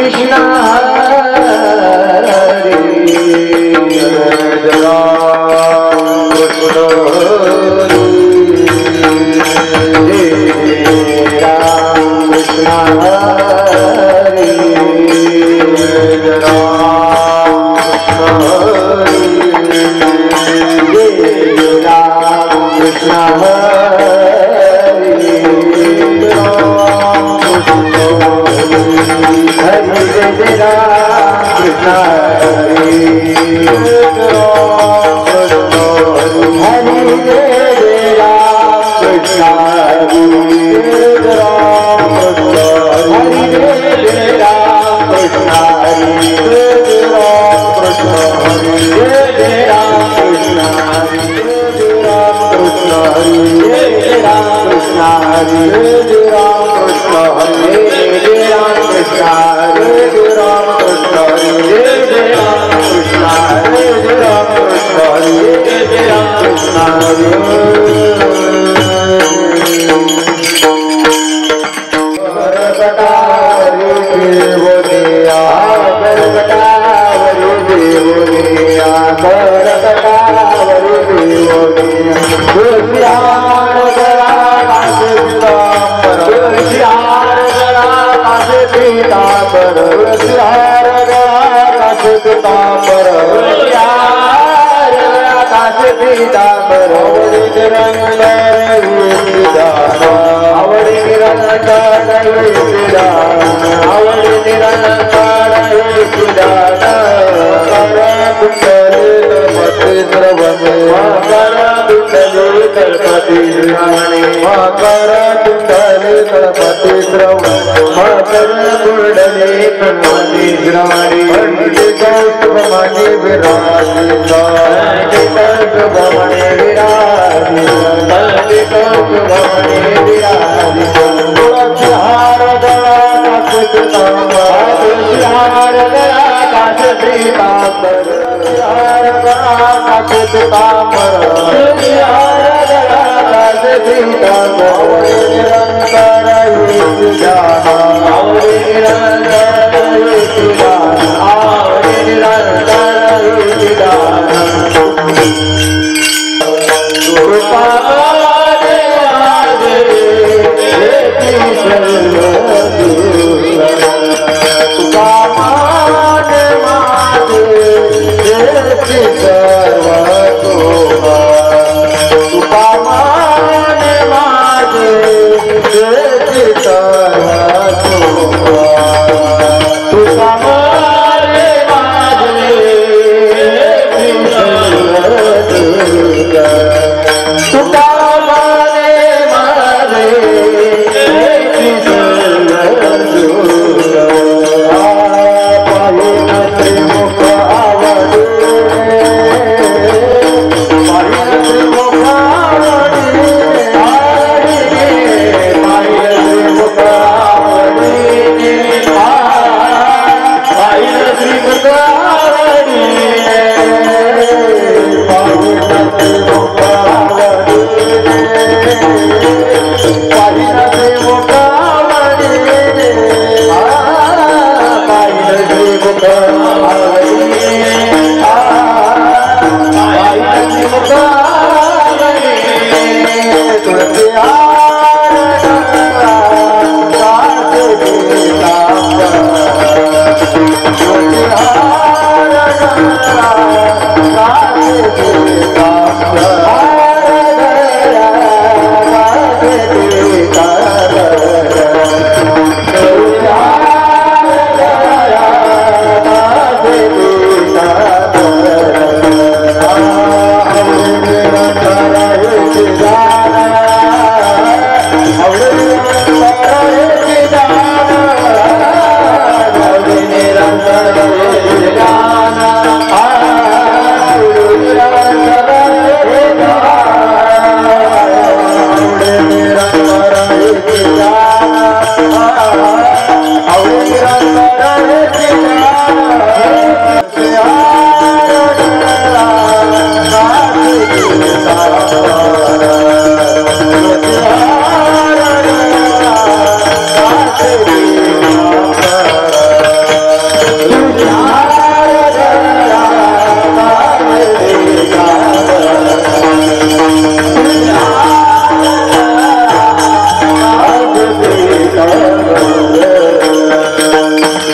कृष्ण हरे राम कृष्ण सर्व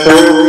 Bye.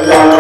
Hare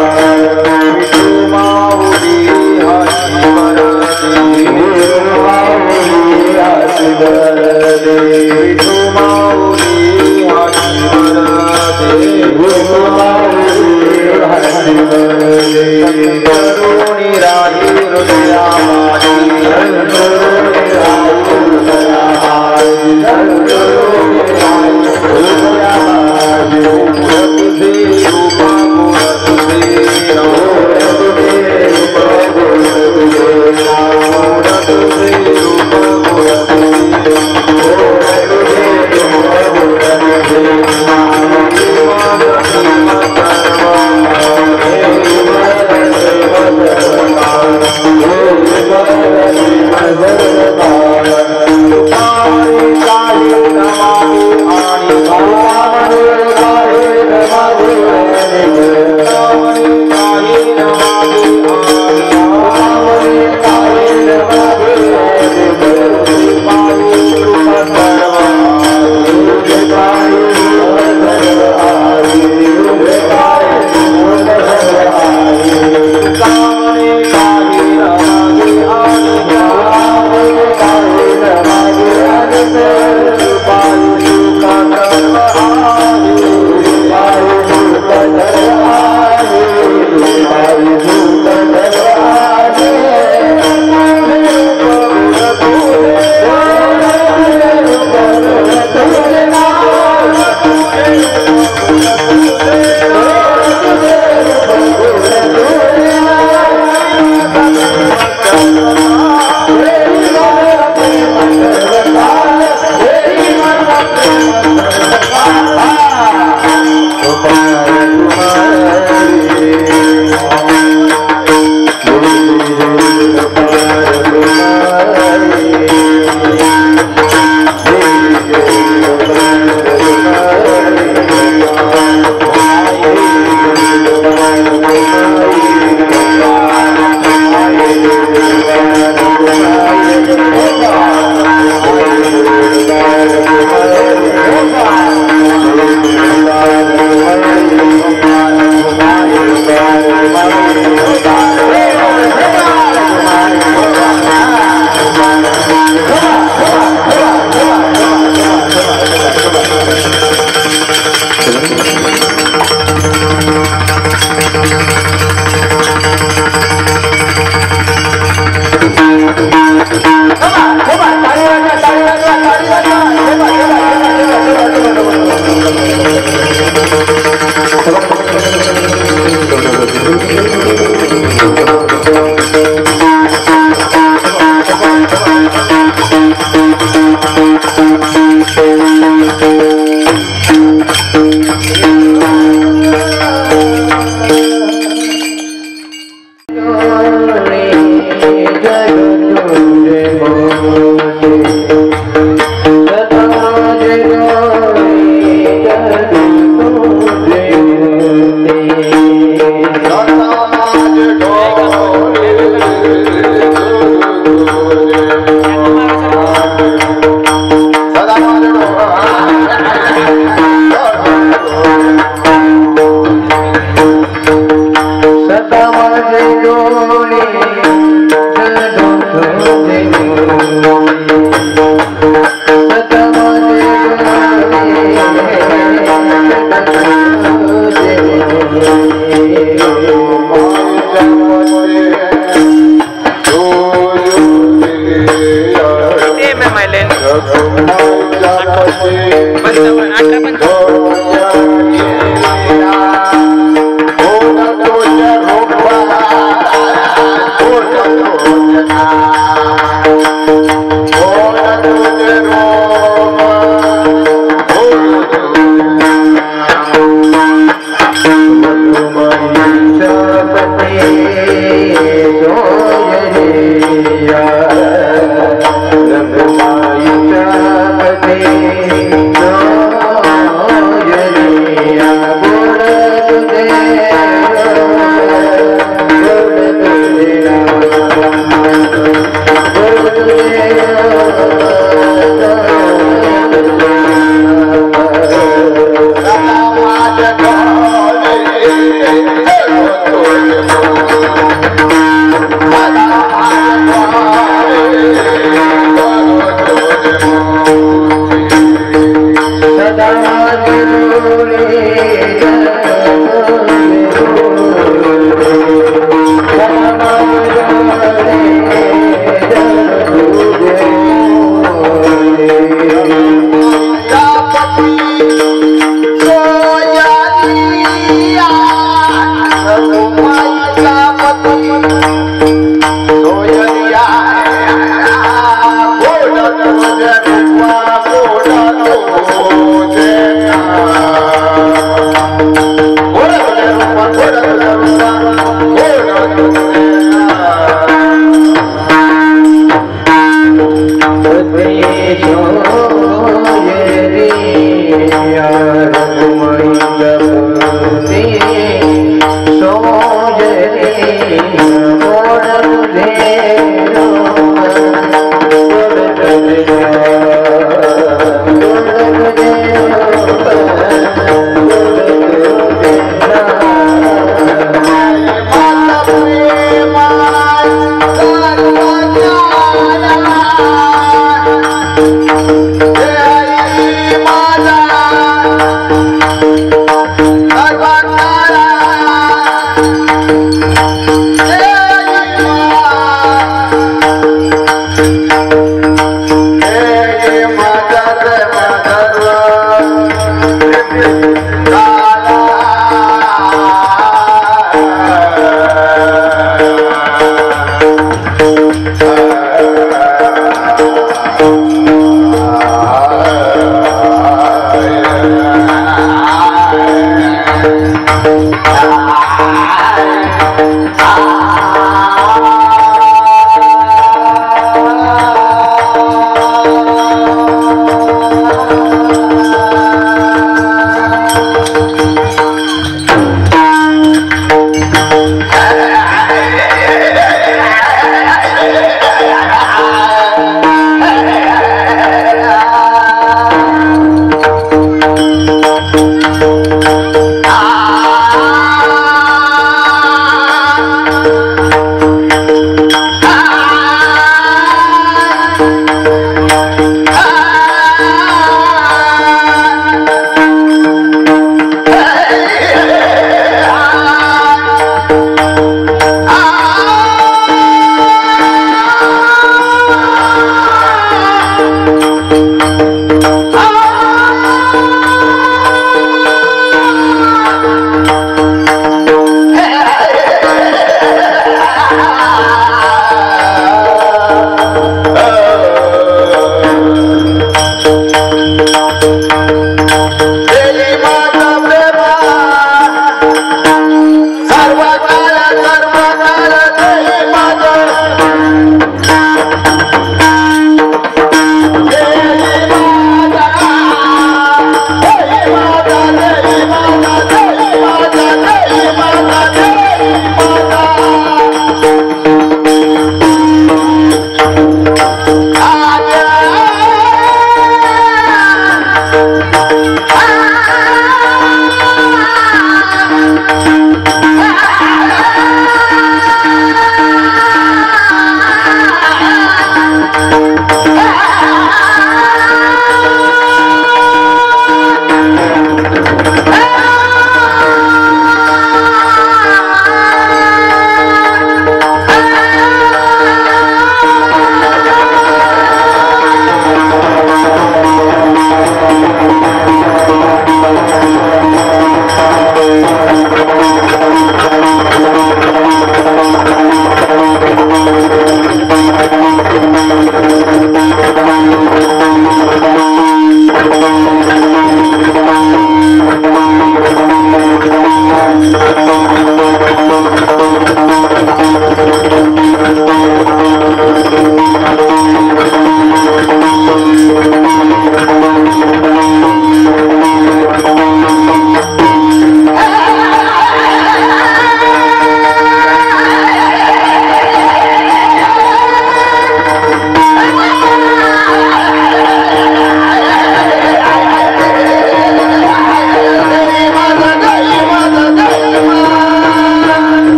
Hey,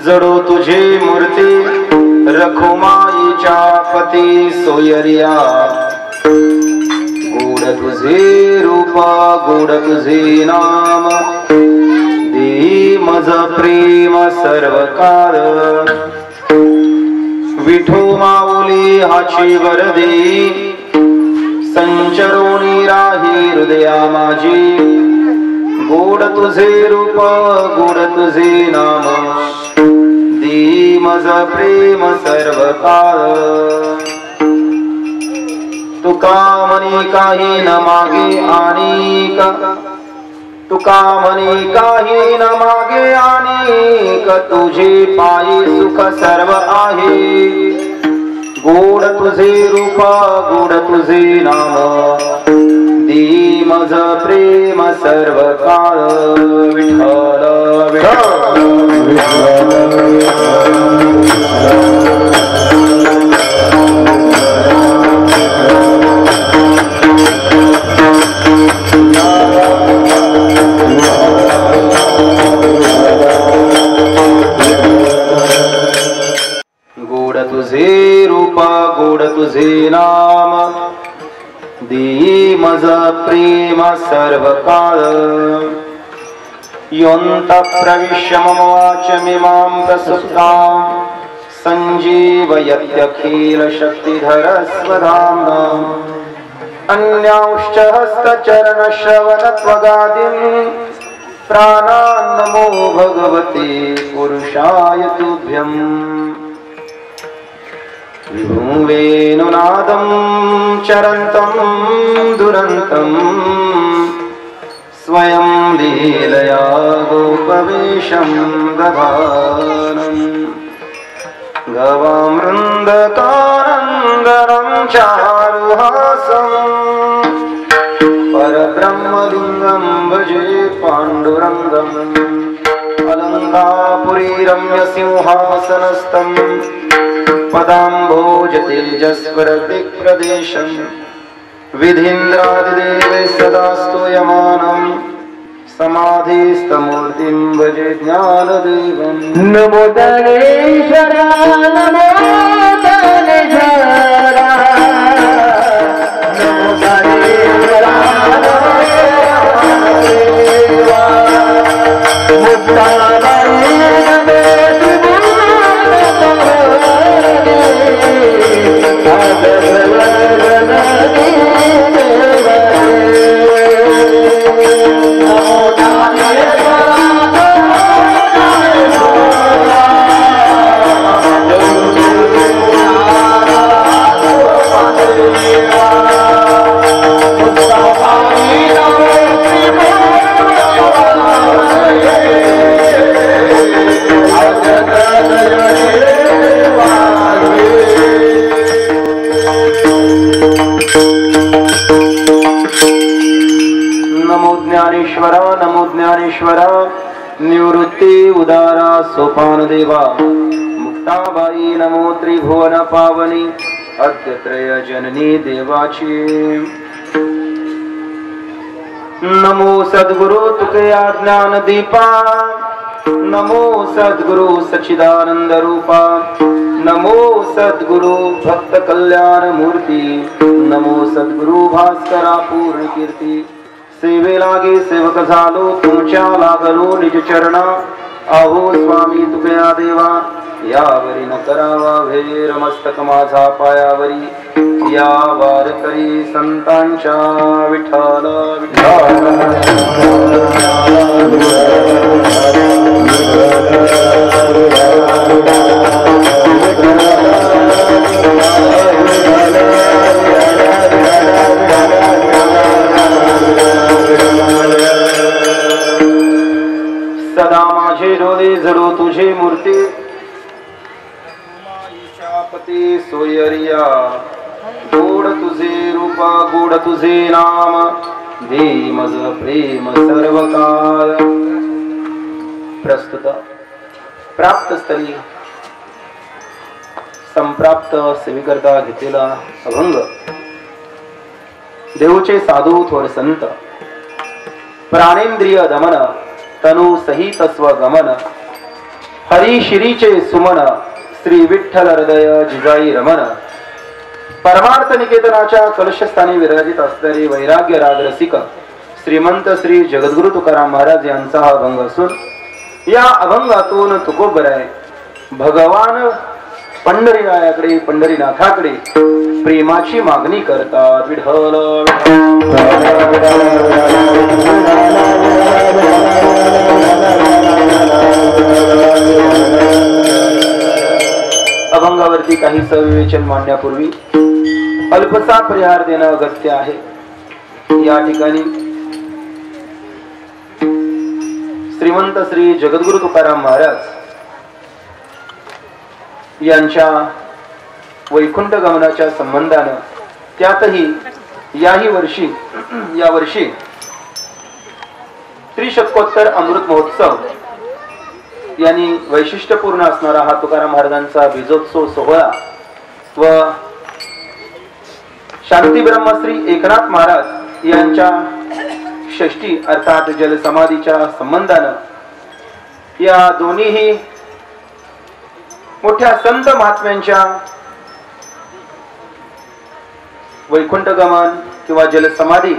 जडो तुझे मूर्ती रखुमाईच्या पती सोयरिया गोड तुझे रूप गोड तुझे नाम देई मज प्रेम सर्व काळ विठो माऊली हाची वरदी संचरोनी राही हृदया माझी गोड तुझे रूप गोड तुझे नाम देई मज प्रेम सर्व काळ तुका मनी काही न मागे आणिक तुका मनी काही न मागे आणिक तुझे पायी सुख सर्व आहे गोड तुझे रूप गोड तुझे नाम देई मज प्रेम सर्व काळ विठ्ठल गोड तुझे रूप गोड तुझे नाम देई मज प्रेम सर्व काळ योऽन्त प्रविश्य मम वाचमिमां प्रसुप्तां सञ्जीवयत्यखिल शक्तिधर स्वधाम्ना अन्यांश्च हस्तचरणश्रवणत्वगादीन् प्राणान् नमो भगवते पुरुषाय तुभ्यम् विभुवेनुनादं चरन्तं दुरन्तं स्वयं लीलया गोपवेशं दधानम् गवामृन्दकानन्दनं चारुहासं परब्रह्मलिङ्गं भजे पाण्डुरङ्गम् अलङ्कापुरी रम्यसिंहासनस्थम् पदाम्भोजतेजस्वरदिक्प्रदेशम् विधीन्द्रादिदेवे सदा स्तूयमानं समाधिस्थमूर्तिं भजे ज्ञानदेवम् नमो धनेश्वर नमो धनेश्वर नमो धनेश्वर नमो ज्ञानेश्वर निवृत्ती उदारा सोपान देवा मुक्ताबाई नमो त्रिभुवन पावनी अद्यत्रय जननी देवाची नमो सद्गुरु तुकया ज्ञान दीपा नमो सद्गुरु सच्चिदानंद रूपा नमो सद्गुरु भक्त कल्याण मूर्ती नमो सद्गुरु भास्करा पूर्ण कीर्ती सेवे लागे सेवक झालो तुमच्या लागलो निज चरणा आहो स्वामी तुकया देवा यावरी न करावा भेर मस्तक माझा पायावरी या वार करी संतांच्या विठ्ठल सदा माझे डोळे जडो तुझे मूर्ती पती सोयरिया गोड तुझे रूपा गोड तुझे नाम दे मज प्रेम सर्व काळ प्रस्तुत प्राप्त स्थळी संप्राप्त सेवेकरता घेतलेला अभंग देवचे साधू थोर संत प्राणेंद्रिय दमन तनु सहित स्वगमन हरी श्रीचे सुमन श्री विठ्ठल हृदय जिजाई रमण परमार्थ निकेतनाच्या कलशस्थानी विराजित असणारे वैराग्य राग रसिक श्रीमंत श्री जगद्गुरु तुकाराम महाराज यांचा हा अभंग असून या अभंगातून तुकोबराय भगवान पंढरीनायाकडे पंढरीनाथाकडे प्रेमाची मागणी करतात. विठ्ठल अभंगावरती काही सविवेचन मांडण्यापूर्वी अल्पसा परिहार देणं अगत्य आहे. या ठिकाणी श्रीमंत श्री जगद्गुरु तुकाराम महाराज यांच्या वैकुंठ गमनाच्या संबंधानं त्यातही या वर्षी त्रिशतकोत्तर अमृत महोत्सव यांनी वैशिष्ट्यपूर्ण असणारा हा तुकाराम महाराजांचा बीजोत्सव सोहळा व शांती ब्रह्मश्री एकनाथ महाराज यांच्या षष्टी अर्थात जलसमाधीच्या संबंधानं या दोन्हीही मोठ्या संत महात्म्यांच्या वैकुंठ गमन किंवा जलसमाधी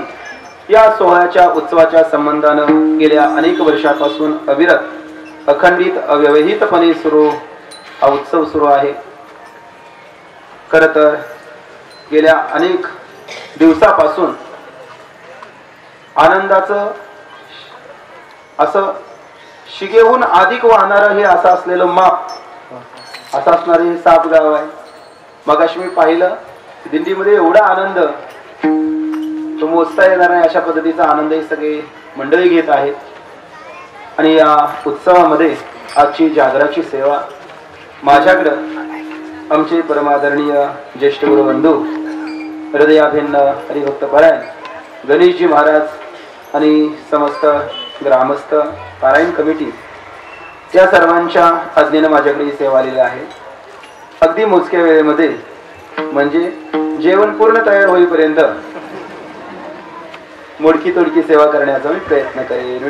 या सोहळ्याच्या उत्सवाच्या संबंधानं गेल्या अनेक वर्षापासून अविरत अखंडित अव्यवहितपणे हा उत्सव सुरू आहे. खर तर गेल्या अनेक दिवसापासून आनंदाचं असं शिगेहून अधिक वाहणारं हे असं असलेलं माप असं असणारे हे साप गाव आहे. मगाशी मी पाहिलं दिंडीमध्ये एवढा आनंद तो मोजता येणार नाही अशा पद्धतीचा आनंद हे सगळे मंडळी घेत आहेत. आणि या उत्सवामध्ये आजची जागराची सेवा माझ्याकडं आमचे परमादरणीय ज्येष्ठ गुरुबंधू हृदयाभिन्न हरिभक्त परायण गणेशजी महाराज आणि समस्त ग्रामस्थ पारायण कमिटी या सर्वांच्या आज्ञेनं माझ्याकडे ही सेवा आलेली आहे. अगदी मोजक्या वेळेमध्ये म्हणजे जेवण पूर्ण तयार होईपर्यंत मोडकी तोडकी सेवा करण्याचा मी प्रयत्न करेन.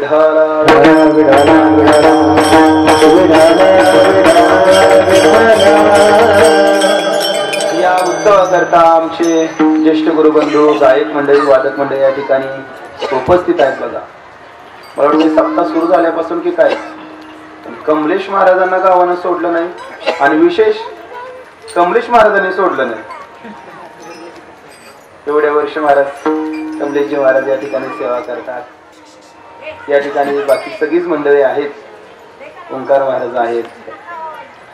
या उत्सवाकरता आमचे ज्येष्ठ गुरुबंधू गायक मंडळी वादक मंडळी या ठिकाणी उपस्थित आहेत. बघा मला वाटतं सप्ताह सुरू झाल्यापासून की काय कमलेश महाराजांना गावानं सोडलं नाही आणि विशेष कमलेश महाराजांनी सोडलं नाही. एवढ्या वर्ष महाराज कमलेशजी महाराज या ठिकाणी सेवा करतात. या ठिकाणी बाकी सगळीच मंडळी आहेत. ओंकार महाराज आहेत,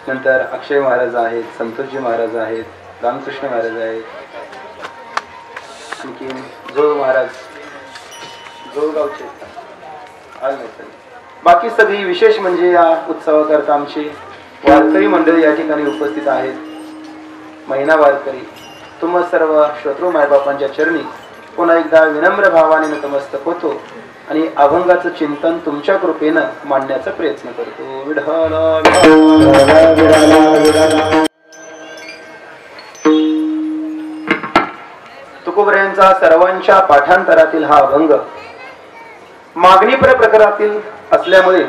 नंतर अक्षय महाराज आहेत, संतोषजी महाराज आहेत, रामकृष्ण महाराज आहेत, आणखी जोळ महाराज जोळगावचे बाकी सगळी विशेष म्हणजे या उत्सवाकरता आमची वारकरी मंडळी या ठिकाणी उपस्थित आहेत. महिना वारकरी तुम्हा सर्व श्रोतृ मायबापांच्या चरणी पुन्हा एकदा विनम्र भावाने नतमस्तक होतो आणि अभंगाचं चिंतन तुमच्या कृपेनं मांडण्याचा प्रयत्न करतो. तुकोबऱ्यांचा सर्वांच्या पाठांतरातील हा अभंग मागणीपर प्रकारातील असल्यामुळे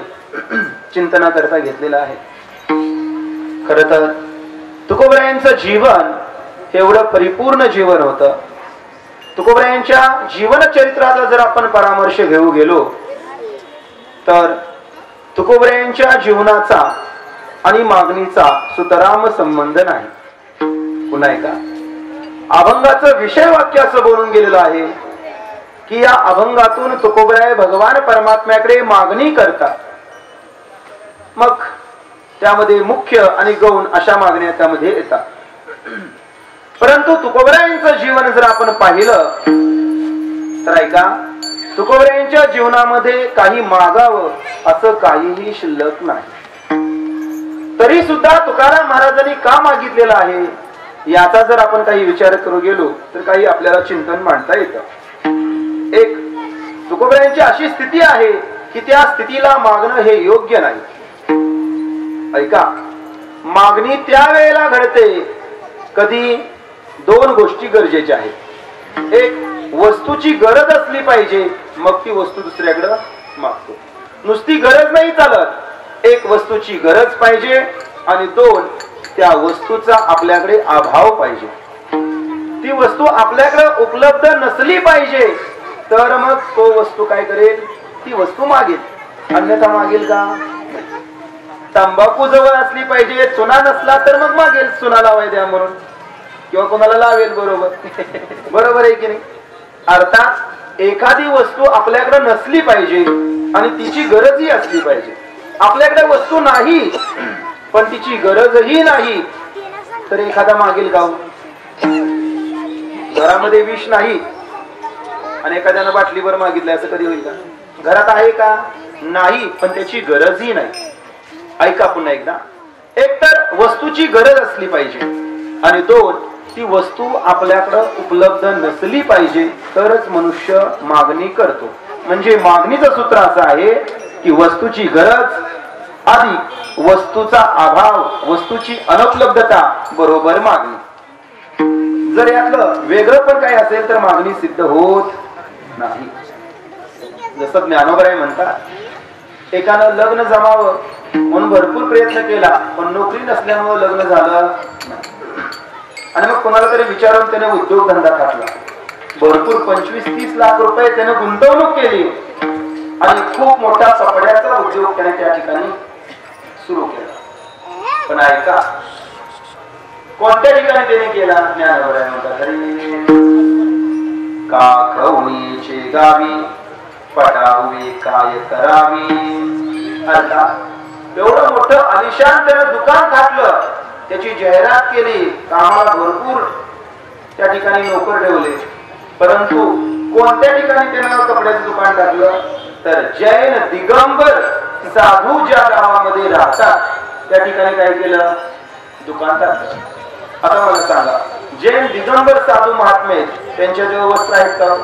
चिंतना करता घेतलेला आहे. खर तर तुकोबऱ्यांचं जीवन एवढं परिपूर्ण जीवन होतं. तुकोबऱ्यांच्या जीवन चरित्राचा जर आपण परामर्श घेऊ गेलो तर तुकोबऱ्यांच्या जीवनाचा आणि मागणीचा सुतराम संबंध नाही. पुन्हा एकदा अभंगाचं विषय वाक्य असं बोलून गेलेलं आहे की या अभंगातून तुकोबराय भगवान परमात्म्याकडे मागणी करतात. मग त्यामध्ये मुख्य आणि गौण अशा मागण्या त्यामध्ये येतात. परंतु तुकोबरायांचं जीवन जर आपण पाहिलं तर ऐका तुकोबरायांच्या जीवनामध्ये काही मागावं असं काहीही शिल्लक नाही. तरी सुद्धा तुकाराम महाराजांनी का मागितलेलं आहे याचा जर आपण काही विचार करू गेलो तर काही आपल्याला चिंतन मांडता येतं. एक तुकोबरायांची अशी स्थिती आहे की त्या स्थितीला मागणं हे योग्य नाही. ऐका मागणी त्यावेळेला घडते कधी दोन गोष्टी गरजेच्या आहेत. एक वस्तूची गरज असली पाहिजे मग ती वस्तू दुसऱ्याकडे मागतो. नुसती गरज नाही चालत. एक वस्तूची गरज पाहिजे आणि दोन त्या वस्तूचा आपल्याकडे अभाव पाहिजे. ती वस्तू आपल्याकडे उपलब्ध नसली पाहिजे तर मग तो वस्तू काय करेल, ती वस्तू मागेल. अन्यथा मागेल का? तंबाखू जवळ असली पाहिजे, चुना नसला तर मग मागेल चुना लावाय द्या म्हणून, किंवा कोणाला लावेल. बरोबर बरोबर आहे की नाही? अर्थात एखादी वस्तू आपल्याकडे नसली पाहिजे आणि तिची गरजही असली पाहिजे. आपल्याकडे वस्तू नाही पण तिची गरजही नाही तर एखादा मागेल का? घरामध्ये विष नाही आणि एखाद्यानं बाटलीभर मागितलं असं कधी होईल का? घरात आहे का? नाही पण त्याची गरजही नाही. ऐका पुन्हा एकदा, एक तर वस्तूची गरज असली पाहिजे आणि दोन ती वस्तू आपल्याकडे उपलब्ध नसली पाहिजे तरच मनुष्य मागणी करतो. म्हणजे मागणीचं सूत्र असं आहे की वस्तूची गरज अधिक वस्तूचा अभाव, वस्तूची अनुपलब्धता बरोबर मागणी. जर यातलं वेगळं पण काही असेल तर मागणी सिद्ध होत नाही. जसं ज्ञानोबराय म्हणतात, एकानं लग्न जमावं म्हणून भरपूर प्रयत्न केला पण नोकरी नसल्यामुळे लग्न झालं नाही. आणि मग कोणाला तरी विचारून त्याने उद्योगधंदा टाकला. भरपूर 25-30 लाख रुपये त्याने गुंतवणूक केली आणि खूप मोठा कपड्याचा उद्योग त्याने त्या ठिकाणी सुरू केला. पण ऐका, कोणत्या ठिकाणी त्याने केला? ज्ञानोबराय म्हणतात, का खवणीचे गावी पटावी काय करावी. अर्थात एवढं मोठं आलिशान त्यानं दुकान टाकलं, त्याची जाहिरात केली, कामाला भरपूर त्या ठिकाणी नोकर ठेवले. परंतु कोणत्या ठिकाणी त्यानं कपड्याचं दुकान टाकलं तर जैन दिगंबर साधू ज्या गावामध्ये राहतात त्या ठिकाणी काय केलं? दुकान टाकलं. आता मला सांगा, जैन दिगंबर साधू महात्मे त्यांच्याजवळ वस्त्र आहेत का?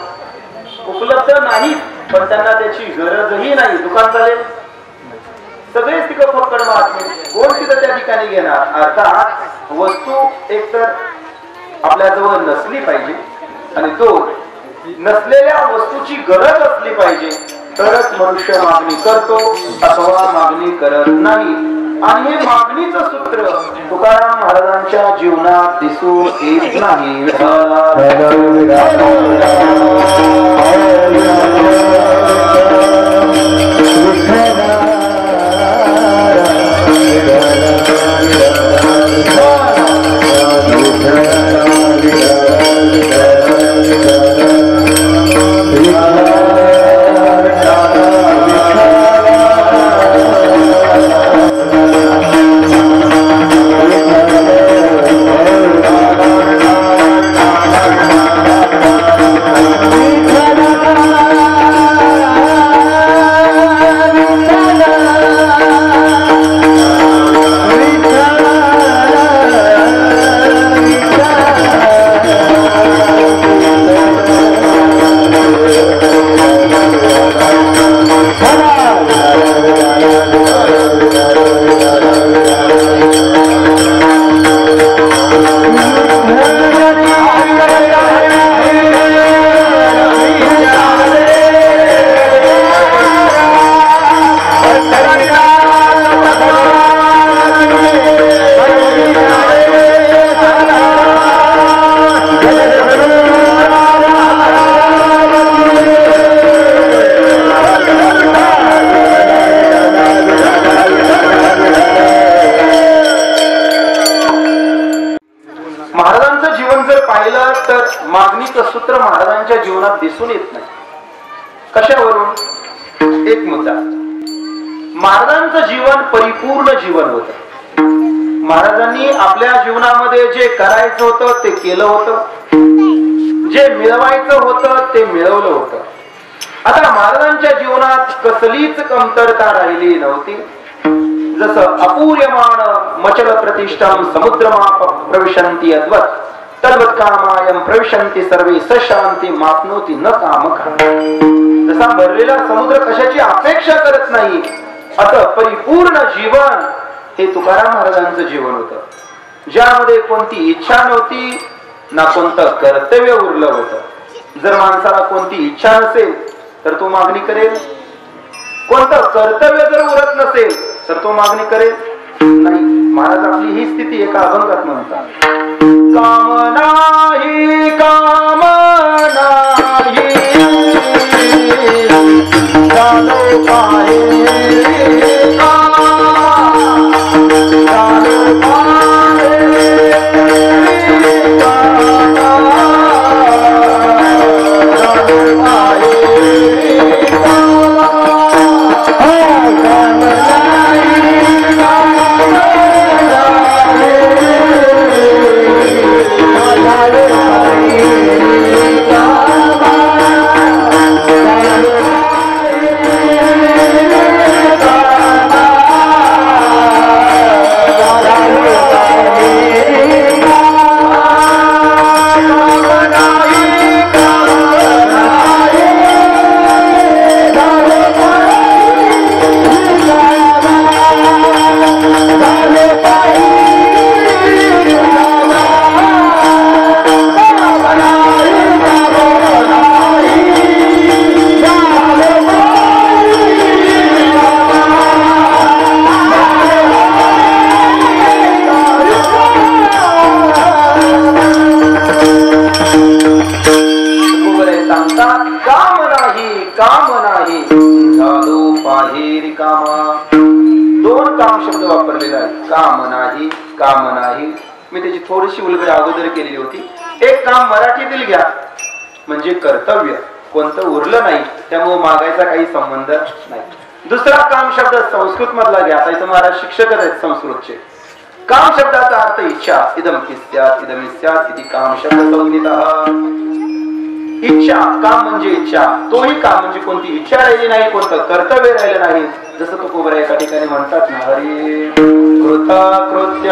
उपलब्ध नाही पण त्यांना त्याची गरजही नाही. दुकान चालेल? सगळेच तिकडे फक्कड महात्मे, कोण तिथं त्या ठिकाणी घेणार? अर्थात वस्तू एकतर आपल्याजवळ नसली पाहिजे आणि दोन नसलेल्या वस्तूची गरज असली पाहिजे तरच मनुष्य मागणी करतो अथवा मागणी करत नाही. आणि हे मागणीचं सूत्र तुकाराम महाराजांच्या जीवनात दिसून येत नाही. मागणीचं सूत्र महाराजांच्या जीवनात दिसून येत नाही. कशावरून? एक मुद्दा, महाराजांचं जीवन परिपूर्ण जीवन होतं. महाराजांनी आपल्या जीवनामध्ये जे करायचं होतं ते केलं होतं, जे मिळवायचं होतं ते मिळवलं होतं. आता महाराजांच्या जीवनात कसलीच कमतरता राहिली नव्हती. जसं अपूर्यमाण मचल प्रतिष्ठम समुद्रमाप प्रविशन्ति अद्वत् तद्वत् कामायं प्रविशन्ति सर्वे सशांती माप्नोति न कामका. जसा भरलेला समुद्र कशाची अपेक्षा करत नाही असं परिपूर्ण जीवन हे तुकाराम महाराजांचं जीवन होतं, ज्यामध्ये कोणती इच्छा नव्हती ना कोणतं कर्तव्य उरलं होतं. जर माणसाला कोणती इच्छा नसेल तर तो मागणी करेल, कोणतं कर्तव्य जर उरत नसेल तर तो मागणी करेल नाही. महाराज आपली ही स्थिती एका अभंगात म्हणतात. कामना ही कामना ही जानो पाहे काम नाही. मी त्याची थोडीशी उलगड अगोदर केलेली होती. एक काम मराठीतील घ्या म्हणजे कर्तव्य, कोणतं उरलं नाही त्यामुळे मागायचा काही संबंध नाही. दुसरा काम शब्द संस्कृत मधला घ्या. आता इथं महाराज शिक्षकच आहेत संस्कृतचे. काम शब्दाचा अर्थ इच्छा. इदम किस्यात इदम इस्यात इति काम शब्द संज्ञितः. इच्छा, काम म्हणजे इच्छा. तोही काम म्हणजे कोणती इच्छा राहिली नाही, कोणतं कर्तव्य राहिलं नाही. जसं तो कोबरा एका ठिकाणी म्हणतात ना, हरी कृता कृत्य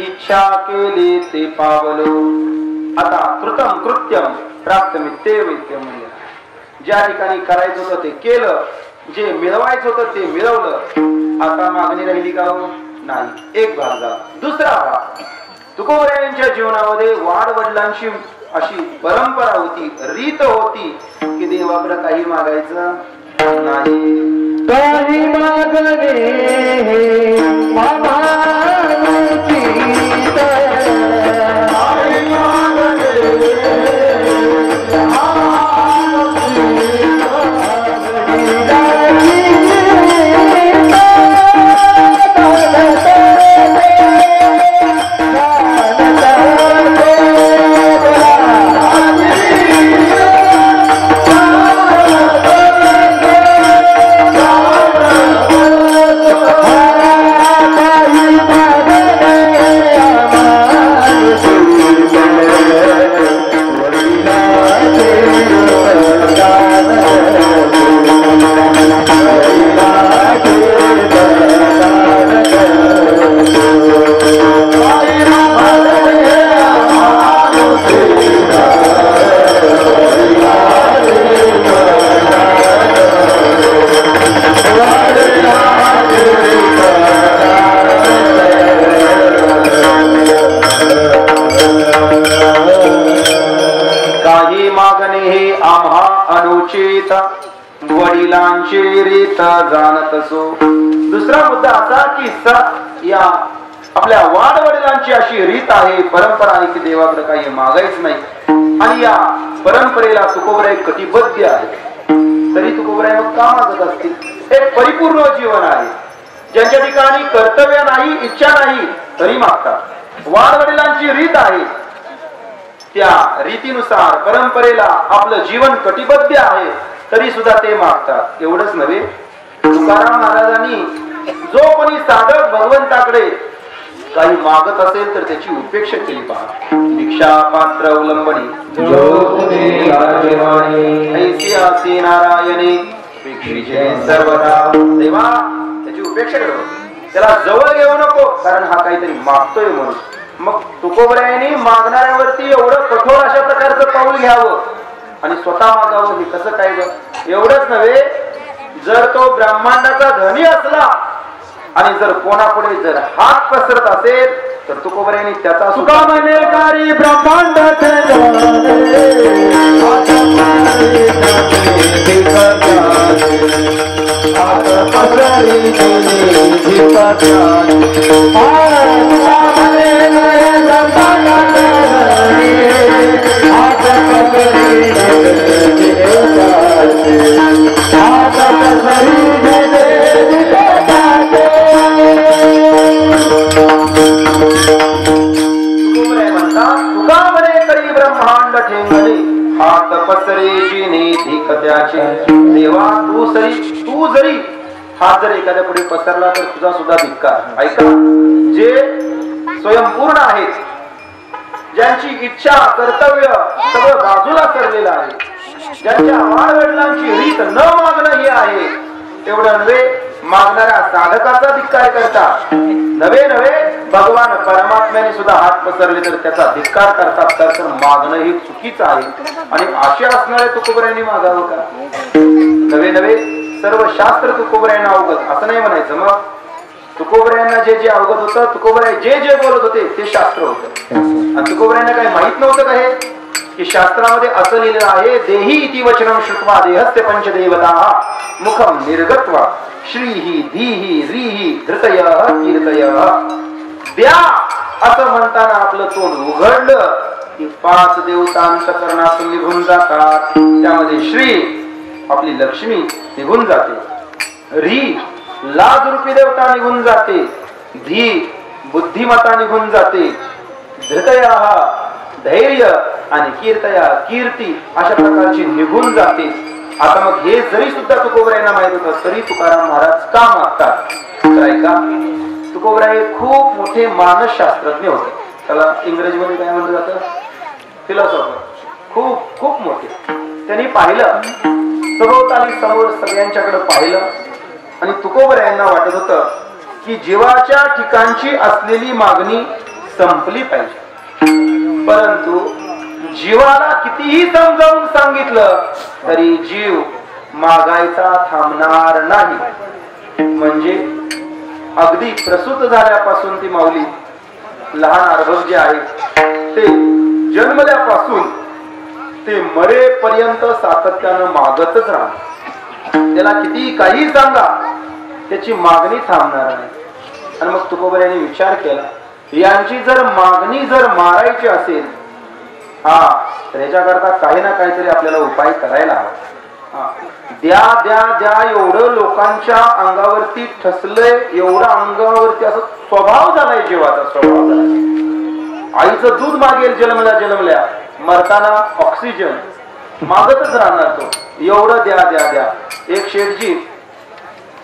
इच्छा केली ते पावलो. आता कृतम कृत्यम प्राप्तमित्ते वैत्यम. ज्या ठिकाणी करायचं होतं ते केलं, जे मिळवायचं होतं ते मिळवलं. आता मागणी राहिली का नाही. एक भाग झाला. दुसरा भाग, तुकोबरायांच्या जीवनामध्ये वाडवडिलांची अशी परंपरा होती, रीत होती की देवाकडे काही मागायचं नाही. काही मागणे वडिलांची रीत जाणत असो. दुसरा मुद्दा असा की या आपल्या वाडवडिलांची अशी रीत आहे, परंपरा आहे की देवाकडे काही मागायच नाही आणि या परंपरेला तुकोबराय कटिबद्ध आहे. तरी तुकोबराय मग का मागत असतील? एक परिपूर्ण जीवन आहे, ज्यांच्या ठिकाणी कर्तव्य नाही, इच्छा नाही तरी मागतात. वाडवडिलांची रीत आहे, त्या रीतीनुसार परंपरेला आपलं जीवन कटिबद्ध आहे तरी सुद्धा ते मागतात. एवढंच नव्हे, तुकाराम महाराजांनी जो कोणी साधक भगवंताकडे काही मागत असेल तर त्याची उपेक्षा केली पहा. भिक्षा पात्र अवलंबनी ऐसी नारायणे भिक्षिचे सर्वदा. देवा त्याची उपेक्षा करू, त्याला जवळ घेऊ नको, कारण हा काहीतरी मागतोय म्हणून. मग तुकोबरायांनी मागणाऱ्यावरती एवढं कठोर अशा प्रकारचं पाऊल घ्यावं आणि स्वतः मागावं, हे कसं काय ग? एवढंच नव्हे, जर तो ब्रह्मांडाचा धनी असला आणि जर कोणापुढे जर हात पसरत असेल तर तुकोबरायांनी त्याचा तुका म्हणे कारी ब्रह्मांड ब्रह्मांड ठेंगणे हात पसरे जिने धिकत्याचे. देवा तू जरी हात जर एखाद्या पुढे पसरला तर तुझा सुद्धा धिक्कार. ऐका, जे स्वयंपूर्ण आहेत, ज्यांची इच्छा कर्तव्य सगळं बाजूला सरलेलं आहे, ज्यांच्या वाडवडिलांची रीत न मागणं ही आहे, तेवढं नव्हे मागणाऱ्या साधकाचा धिक्कार करतात. नव्हे भगवान परमात्म्याने सुद्धा हात पसरले तर त्याचा धिक्कार करतात. तर मागणं ही चुकीचं आहे आणि असे असणारे तुकोबरायांनी मागावं का? नव्हे सर्व शास्त्र तुकोबरायांना अवगत असं नाही म्हणायचं. मग तुकोबरायांना जे अवगत होतं, तुकोबराय जे बोलत होते ते शास्त्र होतं. आणि तुकोबरायांना काही माहित नव्हतं का हे की शास्त्रामध्ये असं लिहिलं आहे, देही इति वचनम श्रुत्वा देहस्य पंचदेवता मुखम निर्गत्वा श्रीही धीही रीही धृतयः कीर्तयः. द्या असं म्हणताना आपलं तोंड उघडलं की 5 देवता अंतःकरणातून निघून जातात. त्यामध्ये श्री आपली लक्ष्मी निघून जाते, री लाज रूपी देवता निघून जाते, धी बुद्धिमत्ता निघून जाते, धृतयः धैर्य आणि कीर्तया कीर्ती अशा प्रकारची निघून जाते. आता मग हे जरी सुद्धा तुकोबरायांना माहित होतं तरी तुकाराम महाराज का मागतात? तर ऐका, तुकोबराय खूप मोठे मानसशास्त्रज्ञ होते. त्याला इंग्रजीमध्ये काय म्हणलं जातं? फिलॉसॉफर. खूप मोठे. त्यांनी पाहिलं, सभोवताली समोर सगळ्यांच्याकडे पाहिलं आणि तुकोबरायांना वाटत होतं की जीवाच्या ठिकाणची असलेली मागणी संपली पाहिजे. परंतु जीवाला कितीही समजावून सांगितलं तरी जीव मागायचा थांबणार नाही. म्हणजे अगदी प्रसूत झाल्यापासून ती माऊली लहान अर्भक जे आहे ते जन्मल्यापासून ते मरेपर्यंत सातत्यानं मागतच राहणार. त्याला किती काही सांगा त्याची मागणी थांबणार नाही. आणि मग तुकोबरायांनी विचार केला, यांची जर मागणी जर मारायची असेल तर याच्याकरता काही ना काहीतरी आपल्याला उपाय करायला हवा. द्या द्या द्या एवढं लोकांच्या अंगावरती ठसलंय, एवढा अंगावरती असं स्वभाव झालाय, जीवाचा स्वभाव झालाय. आईचं दूध मागेल जन्मल्या मरताना ऑक्सिजन मागतच राहणार तो. एवढं द्या द्या द्या. एक शेठजी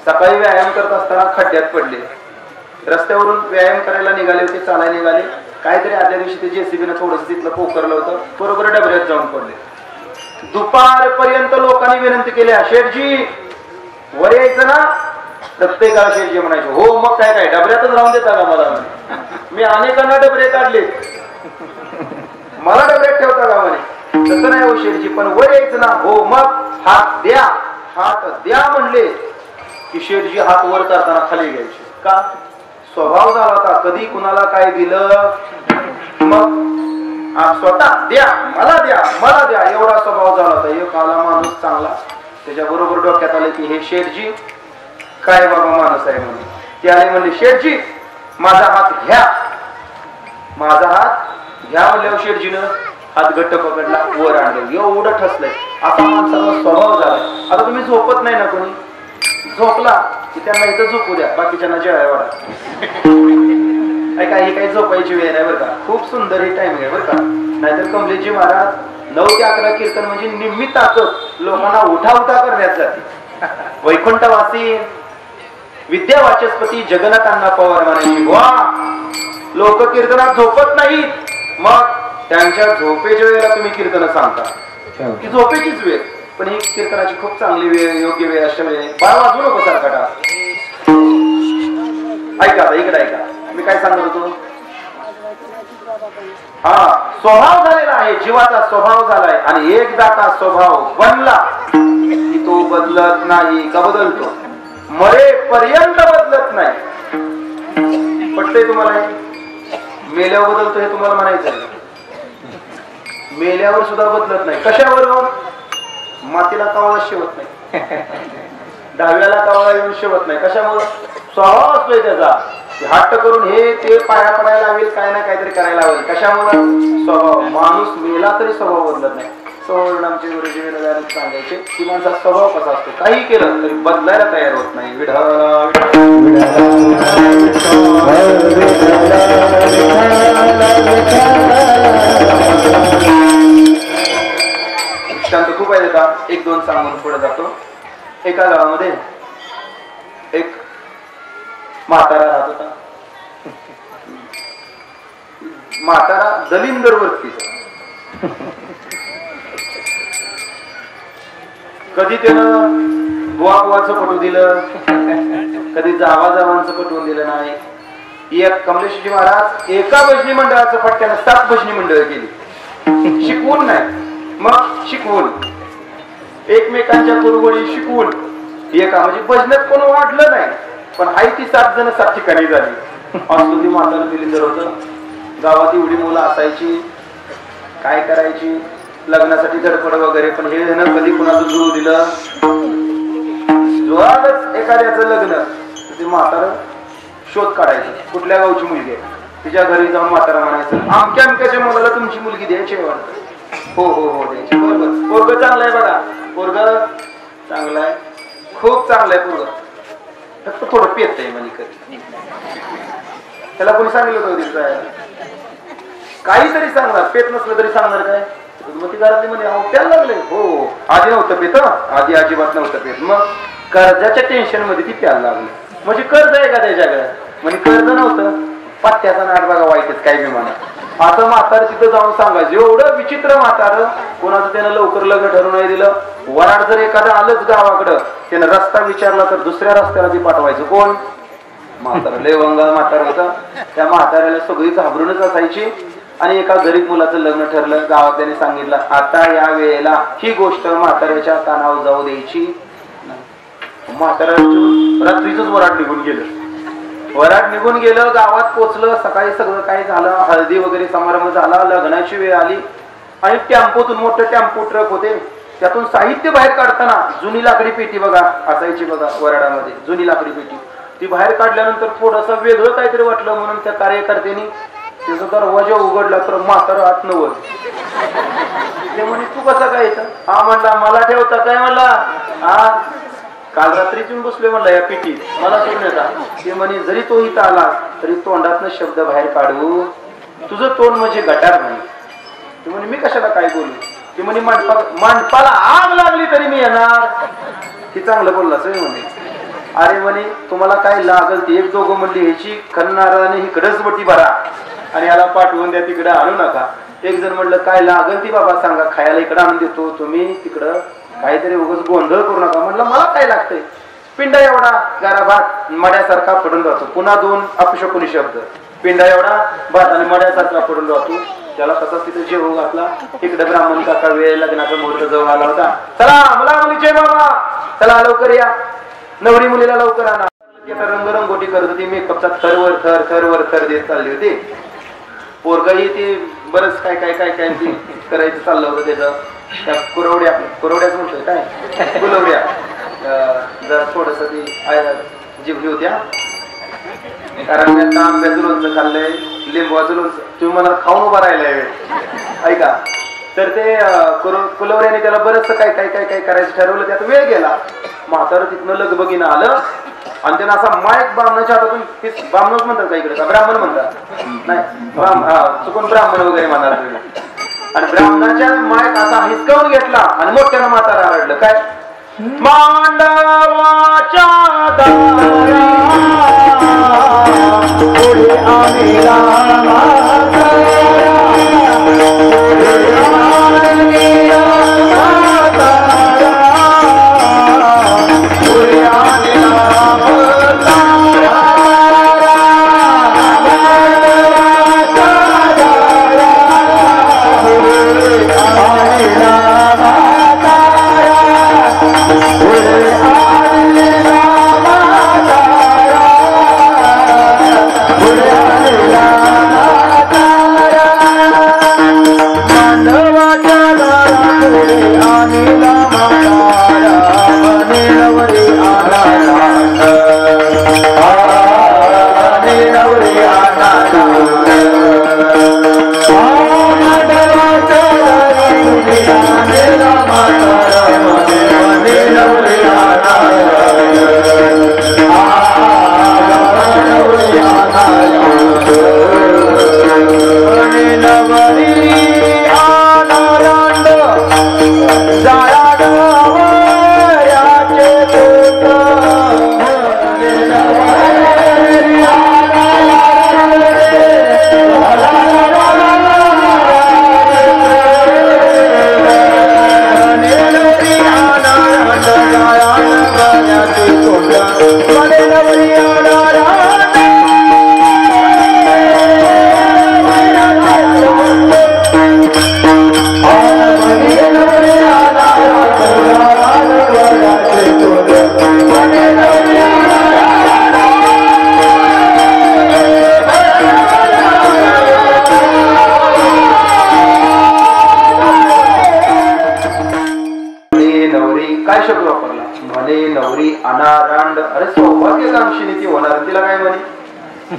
सकाळी व्यायाम करत असताना खड्ड्यात पडले. रस्त्यावरून व्यायाम करायला निघाले होते, चालायला निघाले. काहीतरी आदल्या दिवशी ते जेसीबीनं थोडंसं तिथलं पोखरलं होतं, बरोबर डबऱ्यात जाऊन पडले. दुपारपर्यंत लोकांनी विनंती केली, शेठजी वर यायचं ना? प्रत्येकाला शेठजी म्हणायचे, हो मग काय डबऱ्यातच राहून देता का मला? मी अनेकांना डबरे काढले, मला डबऱ्यात ठेवता का म्हणे? तसं नाही हो शेठजी, पण वर यायचं ना? हो मग हात द्या म्हणले की शेठजी हात वर करताना खाली घ्यायचे. का? स्वभाव झाला होता, कधी कुणाला काय दिलं मग स्वतः द्या मला द्या एवढा स्वभाव झाला होता. एक आला माणूस चांगला, त्याच्याबरोबर डोक्यात आले की हे शेठजी काय बाबा माणूस आहे म्हणे. ते आले म्हणले शेठजी माझा हात घ्या. माझा हात घ्या म्हणल्यावर शेठजीनं हात घट्ट पकडला, वर आणलं. एवढं ठसलंय. असा माणसाचा स्वभाव झालाय. आता तुम्ही झोपत नाही ना, कोणी झोपला की त्यांना इथं झोपू द्या, बाकीच्यांना जेवाय वाढा. काही काही झोपायची वेळ नाही बरं का. खूप सुंदर ही टाइमिंग आहे बरं का. नाहीतर कमलेशजी महाराज 9 ते 11 कीर्तन म्हणजे निम्मी ताकद लोकांना उठा उठा करण्यात जाते. वैकुंठवासी विद्या वाचस्पती जगन्नाथांना पवार म्हणायची वा. लोक कीर्तनात झोपत नाहीत, मग त्यांच्या झोपेच्या वेळेला तुम्ही कीर्तन सांगता की झोपेचीच वेळ. पण ही कीर्तनाची खूप चांगली वेळ, योग्य वेळ अशा वेळ. बाळ वाजवू नको सारखा. ऐका आता इकडे ऐका, मी काय सांगत होतो. हा स्वभाव झालेला आहे, जीवाचा स्वभाव झालाय. आणि एकदा का स्वभाव बनला की तो बदलत नाही. का बदलतो? मरेपर्यंत बदलत नाही. पटतंय तुम्हाला? मेल्यावर बदलतो हे तुम्हाला म्हणायचं. मेल्यावर सुद्धा बदलत नाही. कशावर? मातीला कावळा शेवत नाही, डाव्याला कावळा येऊन शेवत नाही. कशामुळे? स्वभाव असतोय त्याचा. हट्ट करून हे ते पाया पडायला लावेल, काय ना काहीतरी करायला लावेल. कशामुळे? स्वभाव. माणूस मेला तरी स्वभाव बदलत नाही. सवर्ण आमचे गुरुजी विनोदाने सांगायचे की माणसाचा स्वभाव कसा असतो, काही केलं तरी बदलायला तयार होत नाही. शांत खूप आहे का. 1-2 सांगून पुढे जातो. एका गावामध्ये एक म्हातारा राहत होता. म्हातारा दलिंदर वरतीचा. कधी त्यानं बुवाचं पटवून दिलं, कधी जावांचं पटवून दिलं नाही. एक कमलेशजी महाराज एका भजनी मंडळाचं फटक्यानं 7 भजनी मंडळ केली. शिकवून नाही, मग शिकवून एकमेकांच्या कुरगोळी शिकवून. एका म्हणजे भजनात कोण वाढलं नाही, पण हाय ती 7 जण 7 ठिकाणी झाली. असं ती म्हातारा दिलिंदर होतं. गावात एवढी मुलं असायची, काय करायची, लग्नासाठी धडपड वगैरे. पण हे ना कधी कुणाचं जुळ दिलं. जुळालच एखाद्याचं लग्न, ते म्हातारं शोध काढायचं कुठल्या गावची मुलगी आहे. तिच्या घरी जाऊन म्हातारा म्हणायचं अमक्या अमक्याच्या मुलाला तुमची मुलगी द्यायची आहे वाटतं. हो हो हो द्यायची. बरोबर. पोरग चांगलं आहे बघा, पोरग चांगलं आहे, खूप चांगलं आहे पोरग, फक्त थोडं पेत आहे म्हणे. कधी त्याला कोणी सांगितलं होतं तिथं काहीतरी सांगणार, पेत नसलं तरी सांगणार काय. मग ती घरातली म्हणे अहो प्यायला लागले. हो आधी नव्हतं पेत, आधी अजिबात नव्हतं पेत. मग कर्जाच्या टेन्शन मध्ये ती प्यायला लागली. म्हणजे कर्ज आहे का त्याच्याकडे? म्हणजे कर्ज नव्हतं, पत्त्याचा नाट बघा वाईटच काय मी म्हणा. असं म्हातार तिथं जाऊन सांगायचं. एवढं विचित्र म्हातार. कोणाचं त्यानं लवकर लग्न ठरवून नाही दिलं. वराड जर एखादं आलंच गावाकडं, त्यानं रस्ता विचारला तर दुसऱ्या रस्त्याला ती पाठवायचं. कोण? म्हातार. लय वंगाळ म्हातार होता. त्या म्हाताऱ्याला सगळी घाबरूनच असायची. आणि एका गरीब मुलाचं लग्न ठरलं. गावातल्याने सांगितलं आता या वेळेला ही गोष्ट म्हाताऱ्याच्या कानावर जाऊ द्यायची नाही. म्हातारा रात्रीच वराड निघून गेलं. वराड निघून गेलं, गावात पोचलं. सकाळी सगळं काय झालं, हळदी वगैरे समारंभ झाला, लग्नाची वेळ आली. आणि टेम्पोतून, मोठे टेम्पो ट्रक होते, त्यातून साहित्य बाहेर काढताना जुनी लाकडी पेटी बघा असायची बघा वराडामध्ये, जुनी लाकडी पेटी. ती बाहेर काढल्यानंतर थोडंसं वेगळं काहीतरी वाटलं म्हणून त्या कार्यकर्त्यांनी त्याचा दरवाजा उघडला तर म्हातारा आत नव्हत. ते म्हणे तू कसा काय येतं? हा म्हणला मला ठेवता काय म्हणला. हा काल रात्रीतून बसले म्हणला या पिटीत, मला सोडून येता. ते म्हणे जरी तो इथं आला तरी तोंडातनं शब्द बाहेर काढू, तुझं तोंड म्हणजे गटार म्हणे. ते म्हणे मी कशाला काय बोलू. ते म्हणे मांडपाला आग लागली तरी मी येणार. हे चांगलं बोललास म्हणे. अरे म्हणे तुम्हाला काय लागल ते 1-2 म्हणली ह्याची खणणाराने इकडंच मोठी भरा आणि याला पाठवून द्या, तिकडं आणू नका. एक जण म्हणलं काय लागल ती बाबा सांगा, खायला इकडं आणून देतो, तुम्ही तिकडं काहीतरी उगाच गोंधळ करू नका. म्हणलं मला काय लागतंय, पिंडा एवढा गारा भात मड्यासारखा पडून राहतो. पुन्हा 2 अपशकुनी शब्द, पिंडा एवढा भात आणि मड्यासारखा पडून राहतो. त्याला तसाच तिथे जेवू घातला. इकडे ब्राह्मण काका वेळ लग्नाचा मुहूर्त जवळ आला होता. चला मला मुलीचे बाबा, चला लवकर या, नवरी मुलीला लवकर आणा. रंगरंगोटी करत होती, मेकअपचा थरवर थर थरवर थर देत चालली होती. पोरगाही ते बरंच काय काय काय काय करायचं चाललं होतं त्याचं. त्या कुरवड्याच म्हणतोय काय गुलवड्या जरा थोडस ती जिभली होत्या कारण मी आता आंब्याचं लोणचं खाल्लंय लिंबवाचं लोणचं तुम्ही मला खाऊन उभा राहिलाय ऐका तर ते कुलवड्याने त्याला बरंचसं काय काय काय काय करायचं ठरवलं त्यात वेळ गेला म्हातारं तिथनं लगबगीनं आलं आणि त्यानं असा माईक ब्राह्मणाच्या हातातून ब्राह्मणच म्हणतात का इकडे का ब्राह्मण म्हणतात नाही चुकून ब्राह्मण वगैरे म्हणाल तुम्ही आणि ब्राह्मणाच्या माईक असा हिसकावून घेतला आणि मोठ्यानं म्हातारा आरडलं काय मांडवाच्या दारा पुढे आम्हीला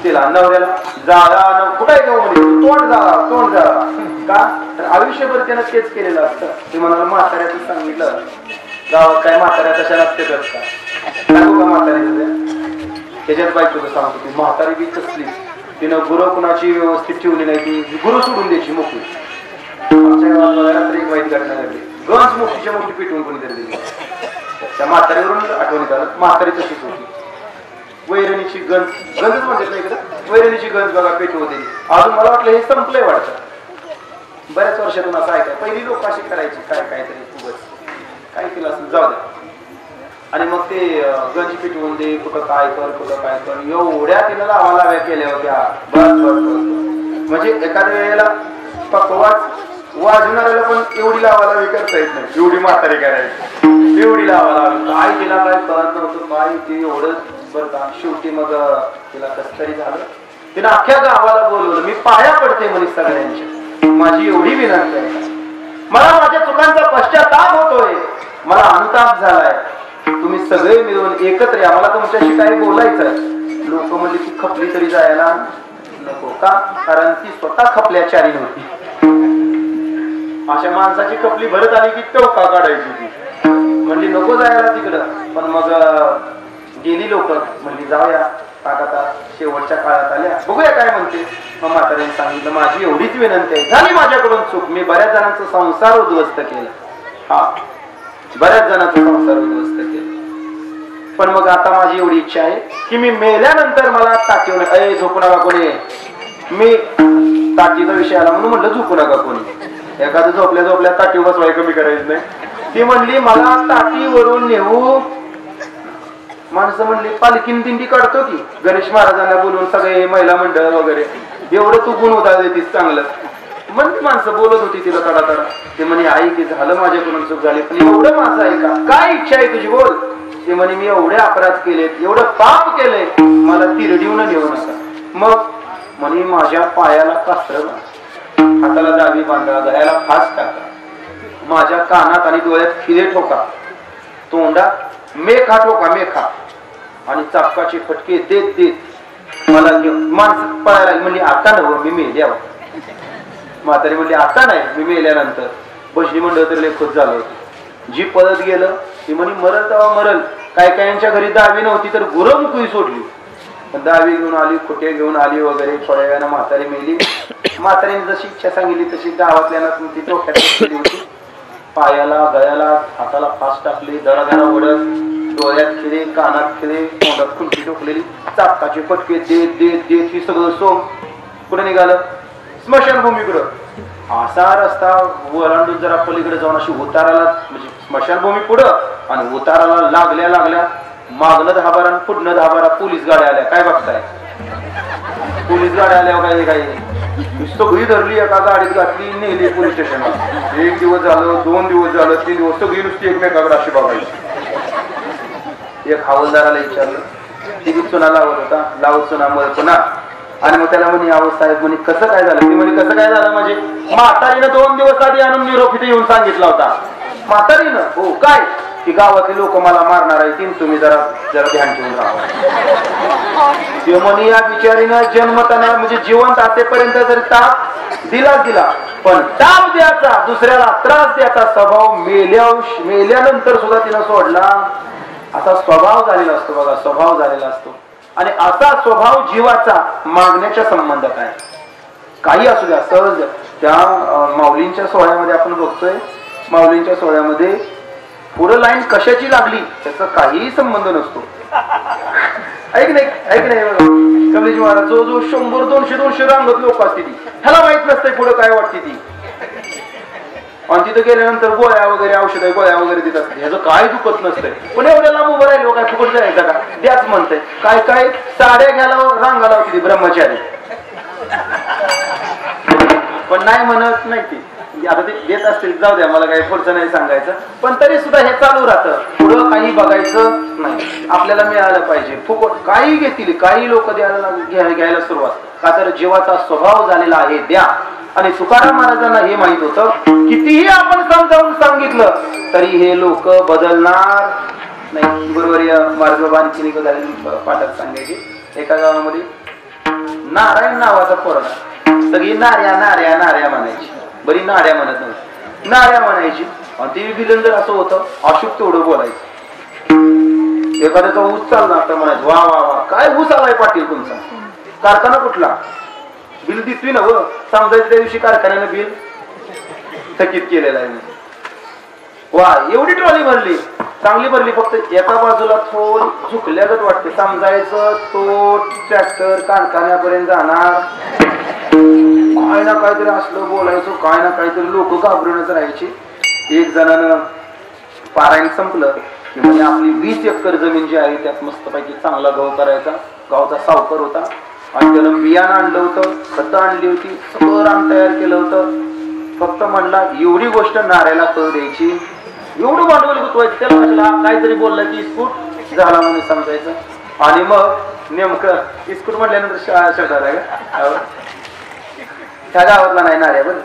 तिला नवऱ्याला जाळा कुठे तोंड जाळा का तर आयुष्यभर त्यानं तेच केलेलं असतं ते म्हणाला म्हाताऱ्याचं सांगितलं गावात काय म्हाताऱ्या तशा नसते का सांगू का म्हाताऱ्याचं त्याच्यात बायकोचं सांगतो ती म्हातारी बी कसली तिनं गुरु कुणाची व्यवस्थित ठेवली नाही ती गुरु सोडून द्यायची मोकळी आमच्या गावात एक वाईट घटना घडली गंज मोठीच्या मोठी पिटवून कोणीतरी दिली त्या म्हातारीवरून आठवणीत आलं म्हातारी तशीच होती वैरणीची गंजच म्हणतात ना इकडं वैरणीची गंज बघा पेटवू दिली अजून मला वाटलं हे संपलंय वाटतं बऱ्याच वर्षातून असं ऐकाय पहिली लोक अशी करायची काय काहीतरी उगच काय केलं असं जाऊ द्या आणि मग ते गंज पेटवून दे कुठं काय कर एवढ्या तिनं लावालाव्या केल्या होत्या बस म्हणजे एखाद्या वेळेला पकवाच वाजवणाऱ्याला पण एवढी लावालावी करता येत नाही एवढी म्हातारी करायची एवढी लावालावी काय तिला काय कळत नव्हतं काय ते एवढं बरं का शेवटी मग तिला कसं तरी झालं तिनं अख्ख्या गावाला बोलवलं मी पाया पडते म्हणे सगळ्यांच्या माझी एवढी विनंती आहे मला माझ्या चुकांचा पश्चाताप होतोय मला अनुताप झालाय तुम्ही सगळे मिळून एकत्र या मला तुमच्याशी काही बोलायचं आहे लोक म्हणजे ती खपली तरी जायला नको का कारण ती स्वतः खपल्याचारी नव्हती अशा माणसाची खपली भरत आली की टोका काढायची ती म्हणली नको जायला तिकडं पण मग गेली लोक म्हणली जाऊया आता शेवटच्या काळात आल्या बघूया काय म्हणते मग म्हाताऱ्याने सांगितलं माझी एवढीच विनंती आहे झाली माझ्याकडून चूक मी बऱ्याच जणांचा संसार उद्ध्वस्त केला हा बऱ्याच जणांचा संसार उद्ध्वस्त केला पण मग आता माझी एवढी इच्छा आहे की मी मेल्यानंतर मला ताटीवर अय झोपू नका कोणी मी ताटीचा विषय आला म्हणून म्हटलं झोपू नका कोणी एखादं झोपल्या ताटी बसवाय कमी करायचं नाही ती म्हणली मला ताटीवरून नेऊ माणसं म्हणली पालखीन दिंडी काढतो की गणेश महाराजांना बोलवून सगळे महिला मंडळ वगैरे एवढं तू गुण उदा देतीस चांगलं म्हणते माणसं बोलत होती तिला तडा तडा ते म्हणे आई की झालं माझ्याकडून चूक झाली पण एवढं माझं आहे का काय इच्छा आहे तुझी बोल ते म्हणे मी एवढे अपराध केलेत एवढं पाप केलंय मला तिरडीवून नेऊ नका मग म्हणे माझ्या पायाला कास्त्र बांधा हाताला दावी बांधा गळ्याला फास टाका माझ्या कानात आणि डोळ्यात खिळे ठोका, तोंडात मेखा ठोका मेखा, आणि चापकाचे फटके देत देत मला घेऊन माणसं पळायला लागली. म्हणली आता नव्ह मी मेल्यावर. म्हातारी म्हणली आता नाही, मी मेल्यानंतर. भजनी मंडळ तर लय खुश झालं होतं. जी पळत गेलं ती म्हणे मरल तेव्हा मरल. काय कायांच्या घरी दावी नव्हती तर गुरमुखी सोडली. दावी घेऊन आली, खोटे घेऊन आली वगैरे. थोड्या वेळानं म्हातारी मेली. म्हातारीने जशी इच्छा सांगितली तशी गावातल्या ती डोक्यात बसलेली होती. पायाला गळ्याला हाताला फास टाकले, जरा जरा ओढत, डोळ्यात खिळे, कानात खिळे, तोंडात खुंटी टोकलेली, चापकाचे फटके देत देत देत ही सगळं सोम कुठे निघालं? स्मशानभूमीकडं. असा रस्ता वलांडून जरा पलीकडे जाऊन अशी उताराला, म्हणजे स्मशानभूमी पुढं आणि उताराला लागल्या लागल्या मागणं 10 बारा पुढणं 10 बारा पोलीस गाड्या आल्या. काय बघताय? पोलीस गाड्या आल्या काय काही सगळी धरली, एका गाडीत घातली, नेली पोलीस स्टेशनला. 1 दिवस झालं, 2 दिवस झालं, 3 दिवस, सगळी नुसती एकमेकाकडे अशी बघायची. एक हवालदाराला विचारलं, तिकीट चुना लावत होता, लावत चुना पुन्हा. आणि मग त्याला म्हणे आहो साहेब म्हणे कसं काय झालं? ती म्हणे कसं काय झालं म्हणजे म्हातारीनं 2 दिवस आधी आणून निरोप इथे येऊन सांगितला होता. म्हातारीनं? हो. काय? की गावातले लोक मला मारणार आहे, तुम्ही जरा ध्यान ठेवून राहा. ते म्हणे या बिचारीनं जन्मताना म्हणजे जिवंत असेपर्यंत जरी ताप दिला, पण ताप द्यायचा, दुसऱ्याला त्रास द्यायचा स्वभाव मेल्यानंतर सुद्धा तिनं सोडला. असा स्वभाव झालेला असतो बघा, स्वभाव झालेला असतो. आणि असा स्वभाव जीवाचा मागण्याच्या संबंधात आहे. काही असू द्या. सहज त्या माऊलींच्या सोहळ्यामध्ये आपण बघतोय, माऊलींच्या सोहळ्यामध्ये पुढं लाईन कशाची लागली त्याचा काहीही संबंध नसतो. ऐक नाही कमलेश महाराज जो 100-200 रांगत लोक असते ती, ह्याला माहित नसतंय पुढं काय वाटते ती. आणि तिथं गेल्यानंतर गोळ्या वगैरे औषध गोळ्या वगैरे देत असते, ह्याचं काय दुखत नसतंय. पण एवढ्या लांब उभं राहिलो काय फुकट जायचं का? द्याच म्हणतंय. काय साड्या घ्यायला रांगा लावते ती ब्रह्मचारी, पण नाही म्हणत नाही ती. आता ते देत असतील जाऊ द्या, मला काही पुढचं नाही सांगायचं. पण तरी सुद्धा हे चालू राहतं, पुढं काही बघायचं नाही. आपल्याला मिळालं पाहिजे. फुकट काही घेतील, काही लोक घ्यायला सुरुवात का तर जीवाचा स्वभाव झालेला आहे द्या. आणि तुकाराम महाराजांना हे माहित होतं, कितीही आपण समजावून सांगितलं तरी हे लोक बदलणार नाही. बरोबर. या मार्गबाणची पाठात सांगायची, एका गावामध्ये नारायण नावाचा पोरगा, सगळी नाऱ्या नाऱ्या नाऱ्या म्हणायची, बरी नाऱ्या म्हणत नव्हती, नाऱ्या म्हणायची. आणि ती बिलंदर असं होतं, अशुभ तेवढं बोलायचं. एखाद्याचा ऊस चालला तर म्हणायचं वा वा वा काय ऊस आलाय पाटील तुमचा, कारखाना कुठला, बिल देतोय ना व. समजायचं त्या दिवशी कारखान्यानं बिल थकीत केलेलं आहे. वा एवढी ट्रॉली भरली, चांगली भरली, फक्त एका बाजूला थोडी झुकल्यागत वाटते. समजायचं तो ट्रॅक्टर कारखान्यापर्यंत जाणार. काय ना काहीतरी असलं बोलायचं, काय ना काहीतरी लोक घाबरूनच राहायचे. एक जणानं पारायण संपलं की म्हणजे आपली 20 एकर जमीन जी आहे त्यात मस्तपैकी चांगला गहू करायचा. गावचा सावकार होता आणि त्यानं बियाणं आणलं होतं, खतं आणली होती, सगळं रान तयार केलं होतं. फक्त म्हणला एवढी गोष्ट नाऱ्याला कळ द्यायची, एवढं भांडवल गुतवायचं. त्याला म्हटलं काहीतरी बोलला की इस्कूट झाला म्हणून समजायचं. आणि मग नेमकं इस्कूट म्हटल्यानंतर शब्द आला का ह्या गावातला नाही नाऱ्या बरं,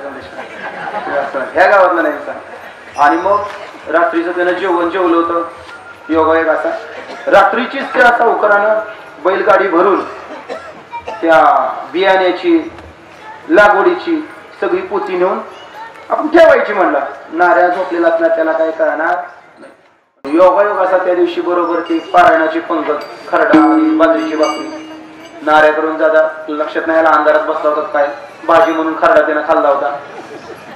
ह्या गावातला नाही सांग. आणि मग रात्रीचं त्यानं जेवलं होतं. योगा एक असा रात्रीचीच त्या सावकारानं बैलगाडी भरून त्या बियाण्याची लागवडीची सगळी पोती नेऊन आपण ठेवायची. म्हणला नाऱ्या झोपलेला असला त्याला काय करणार. योगायोग असा त्या दिवशी बरोबर ती पारायणाची पंगत, खरडा आणि बाजरीची भाकरी. नाऱ्या करून दादा लक्षात नाही आला, अंधारात बसला होता काय, भाजी म्हणून खरडा त्यानं खाल्ला होता.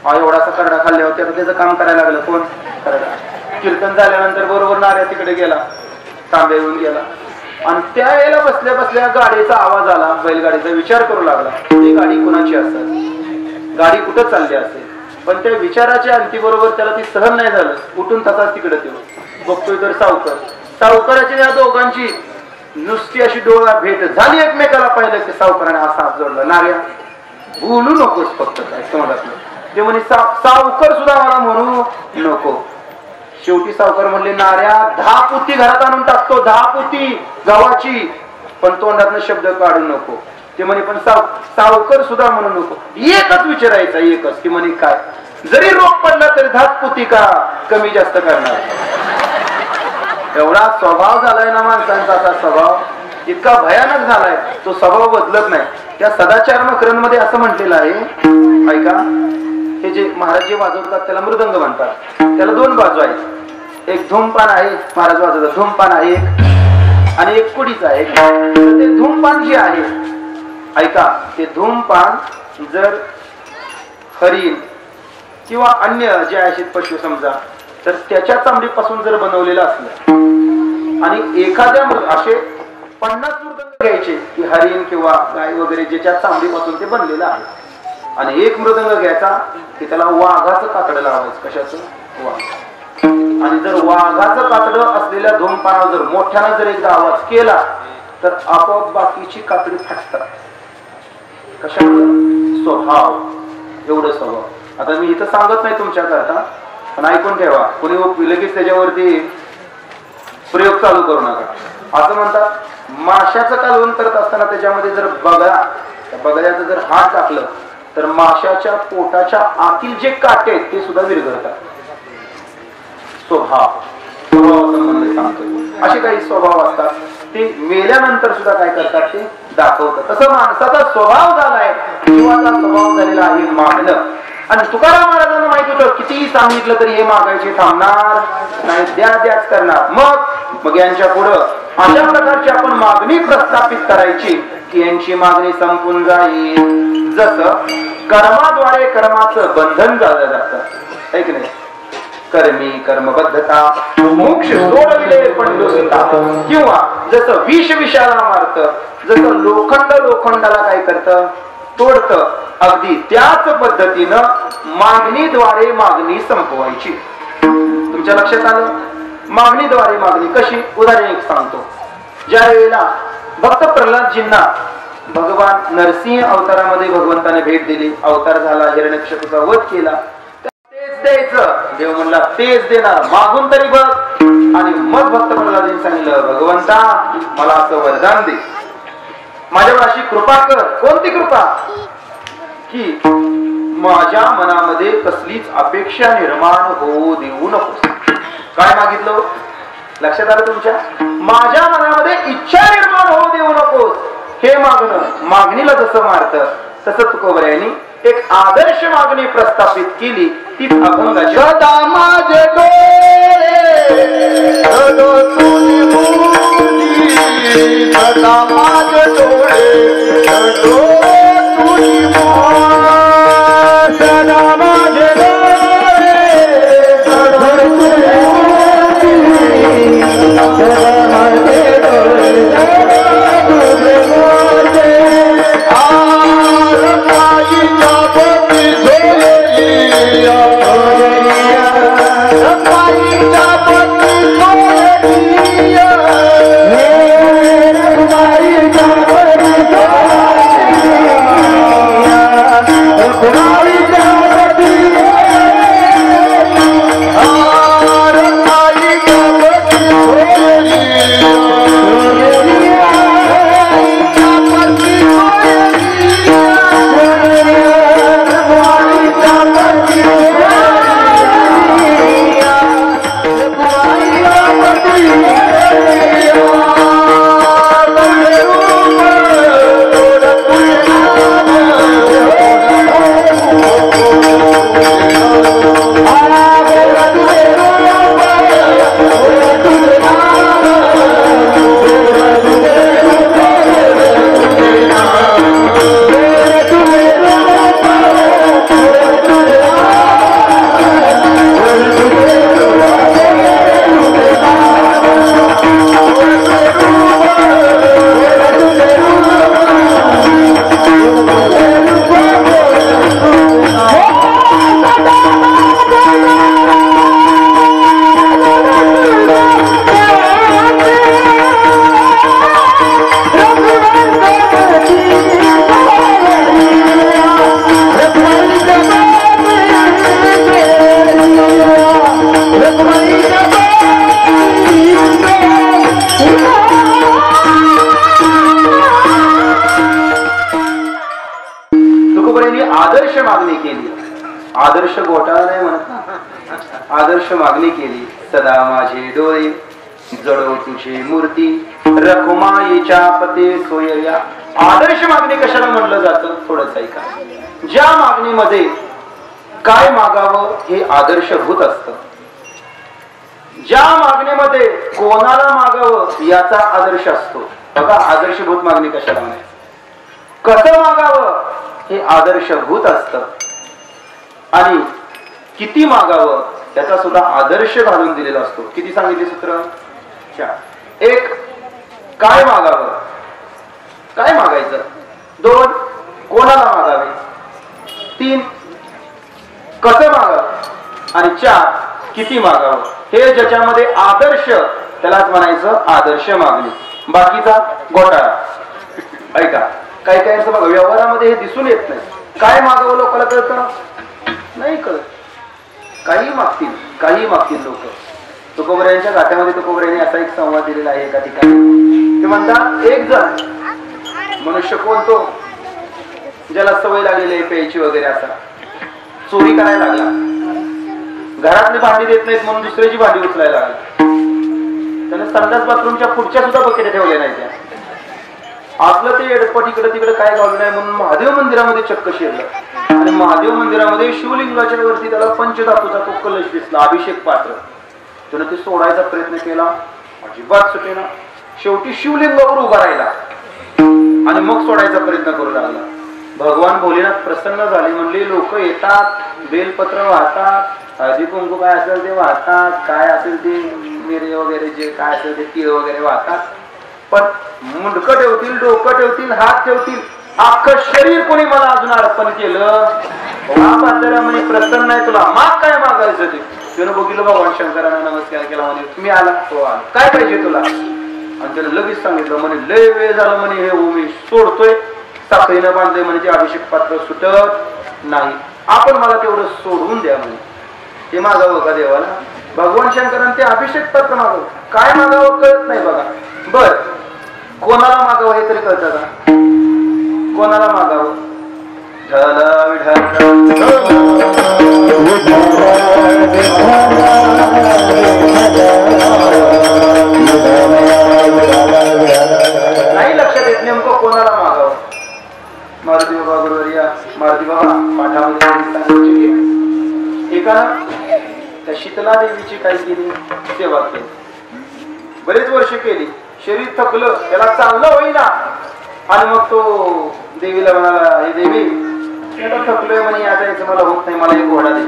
एवढासा खरडा खाल्ल्या होत्या तर त्याचं काम करायला लागलं कोण, खरडा. कीर्तन झाल्यानंतर बरोबर नाऱ्या तिकडे गेला, तांब्या येऊन गेला. आणि त्या वेळेला बसल्या बसल्या गाडीचा आवाज आला. बैलगाडीचा विचार करू लागला, ही गाडी कुणाची असेल, गाडी कुठं चालली असेल. पण त्या विचाराच्या अंती बरोबर त्याला ती सहन नाही झालं, उठून तसाच तिकडे तो बघतोय तर सावकाराच्या या दोघांची नुसती अशी डोळा भेट झाली. एकमेकाला पाहिलं की सावकाराने असा हात जोडला, नाऱ्या बोलू नकोस फक्त काय तोंडात. ते म्हणे सावकार सुद्धा मला म्हणू नको. शेवटी सावकार म्हणले नाऱ्या 10 पोती घरात आणून टाकतो, 10 पोती गव्हाची, पण तोंडातनं शब्द काढू नको. ते म्हणे पण सावकार सुद्धा म्हणू नको. एकच विचारायचा, एकच. ती म्हणे काय, जरी रोग पडला तरी धातपुती का कमी जास्त करणार. एवढा स्वभाव झालाय ना माणसांचा, असा स्वभाव इतका भयानक झालाय, तो स्वभाव बदलत नाही. त्या सदाचार मकरंदमध्ये असं म्हटलेलं आहे, ऐका, हे जे महाराज जे वाजवतात त्याला मृदंग म्हणतात. त्याला दोन बाजू आहेत, एक धूमपान आहे, महाराज वाजवतात धूमपान आहे एक, आणि एक कुडीच आहे. ते धूमपान जे आहे, ऐका, ते धूमपान जर हरिण किंवा अन्य जे आहेत पशु समजा, तर त्याच्या चामडीपासून जर बनवलेलं असलं आणि एखाद्या असे 50 मृदंग घ्यायचे की हरिण किंवा गाय वगैरे ज्याच्या चामडीपासून ते बनलेलं आहे, आणि एक मृदंग घ्यायचा की त्याला वाघाचं कातडं लावायचं. कशाचं? वाघ. आणि जर वाघाचं कातडं असलेल्या धूमपानावर जर मोठ्यानं जर एकदा आवाज केला तर आपोआप बाकीची कातडी फाटतात. कशामुळे? स्वभाव. एवढं स्वभाव. आता मी इथं सांगत नाही तुमच्या करता, पण ऐकून ठेवा, कोणी लगेच त्याच्यावरती प्रयोग चालू करू नका. असं म्हणतात, माशाचं कालवण करत असताना त्याच्यामध्ये जर बगळ्याचं जर हात टाकलं तर माशाच्या पोटाच्या आतील जे काटे आहेत ते सुद्धा विरघळतात. स्वभाव संबंध सांगतो. असे काही स्वभाव असतात, ते मेल्यानंतर सुद्धा काय करतात ते दाखवतात. तसं माणसाचा स्वभाव झालाय, जीवाचा स्वभाव झालेला आहे मागणं. आणि तुकाराम महाराजांना माहित होतं, कितीही सांगितलं तरी हे मागायचे थांबणार नाही, द्याच करणार. मग यांच्या पुढं अशा प्रकारची आपण मागणी प्रस्थापित करायची की यांची मागणी संपून जाईल. जसं कर्माद्वारे कर्माचं बंधन झालं जातं, ऐक नाही, कर्मी कर्मबद्धता मोक्ष सोडविले पंडोसिता. किंवा जसं विष विषाला मारतं, जसं लोखंड लोखंडाला काय करतं, तोडतं, अगदी त्याच पद्धतीनं मागणीद्वारे मागणी संपवायची. तुमच्या लक्षात आलं? मागणीद्वारे मागणी कशी? उदाहरण एक सांगतो. ज्या वेळेला भक्त प्रल्हादजींना भगवान नरसिंह अवतारामध्ये भगवंताने भेट दिली, अवतार झाला, हिरण्यकश्यपूचा वध केला, तेच द्यायचं. देव म्हणला तेच देणार, मागून तरी बघ. आणि मग भक्त प्रल्हादजींनी सांगितलं, भगवंता मला असं वरदान दे, माझ्यावर अशी कृपा कर. कोणती कृपा? की माझ्या मनामध्ये कसलीच अपेक्षा निर्माण होऊ देऊ नकोस. काय मागितलं? लक्षात आलं तुमच्या? माझ्या मनामध्ये इच्छा निर्माण होऊ देऊ नकोस. हे मागणं, मागणीला जसं मारतं तसं तुकोबऱ्यांनी एक आदर्श मागणी प्रस्थापित केली. ती अभंगाची. सदा माझे डोळे सदा माझे डोळे तुझी सदा माझे आदर्श मागणी केली. आदर्श गोटा आदर्श मागणी केली. सदा माझे डोळे जडो तुझी मूर्ती रखुमाईच्या पते सोयया. आदर्श मागणी कशाला म्हटलं जातं थोडंच ऐका. ज्या मागणीमध्ये काय मागावं हे आदर्शभूत असतं. ज्या मागणीमध्ये कोणाला मागावं याचा आदर्श असतो. बघा आदर्शभूत मागणी कशाला म्हणायचं. कसं मागावं हे आदर्शभूत असतं आणि किती मागावं त्याचा सुद्धा आदर्श घालून दिलेला असतो. किती सांगितले सूत्र. 4. 1 काय मागावं, काय मागायचं. 2 कोणाला मागावे. 3 कसं मागावं आणि 4 किती मागावं. हे ज्याच्यामध्ये आदर्श त्यालाच म्हणायचं आदर्श मागणी. बाकीचा घोटाळा. ऐका काही काही बघा व्यवहारामध्ये हे दिसून येत नाही. काय मागावं लोकांना कळतं नाही कळत. काही मागतील लोक. तुकोबऱ्यांच्या गाठ्यामध्ये तुकोबऱ्यांनी असा एक संवाद दिलेला आहे एका ठिकाणी. ते म्हणतात एक जण मनुष्य कोण तो ज्याला सवय लागलेली आहे प्यायची वगैरे असा चोरी करायला लागला. घरातली भांडी देत नाहीत म्हणून दुसऱ्याची भांडी उचलायला लागला. त्याने संडास बाथरूमच्या पुढच्या सुद्धा बकेट ठेवल्या नाही त्या. आपलं ते एडपट इकडे तिकडे काय घालू नाही म्हणून महादेव मंदिरामध्ये चक्क शिरलं आणि महादेव मंदिरामध्ये शिवलिंगाच्या वरती त्याला पंचधातूचा तो कलश दिसला अभिषेक पात्र. त्यानं ते सोडायचा प्रयत्न केला अजिबात सुटेना. शेवटी शिवलिंगावर उभा राहिला आणि मग सोडायचा प्रयत्न करू लागला. भगवान भोलेनाथ प्रसन्न झाले. म्हणले लोक येतात बेलपत्र वाहतात हळदी कुंकू काय असेल ते वाहतात काय असेल ते मिरे वगैरे जे काय असेल ते तीळ वगैरे वाहतात पण मुंडकं ठेवतील डोकं ठेवतील हात ठेवतील अख्खं शरीर कोणी मला अजून अर्पण केलं. म्हणे प्रसन्न आहे तुला माग काय मागायचं ते. त्यानं बघितलं भगवान शंकरांना नमस्कार केला. म्हणे तुम्ही आला तो आला काय पाहिजे तुला. आणि त्यानं लगेच सांगितलं म्हणे लय वेळ झालं म्हणे हे मी सोडतोय साखळीनं बांधलंय म्हणजे अभिषेक पात्र सुटत नाही. आपण मला तेवढं सोडून द्या म्हणे. ते मागावं का देवाला. भगवान शंकरांना ते अभिषेक पात्र मागावं काय मागावं कळत नाही बघा. बर कोणाला मागावं हे तरी कळतं का. कोणाला मागावं. नाही लक्षात येत नेमकं कोणाला मागावं. मारुती बाबा बरोबर या मारुती बाबा पाठामध्ये एकानं त्या शीतला देवीची काय केली सेवा केली. बरेच वर्ष केली. शरीर थकलं त्याला चाललं होईना आणि मग तो देवीला म्हणाला हे देवी त्याला थकलोय म्हणे आता याचं मला होत नाही मला एक घोडा दे.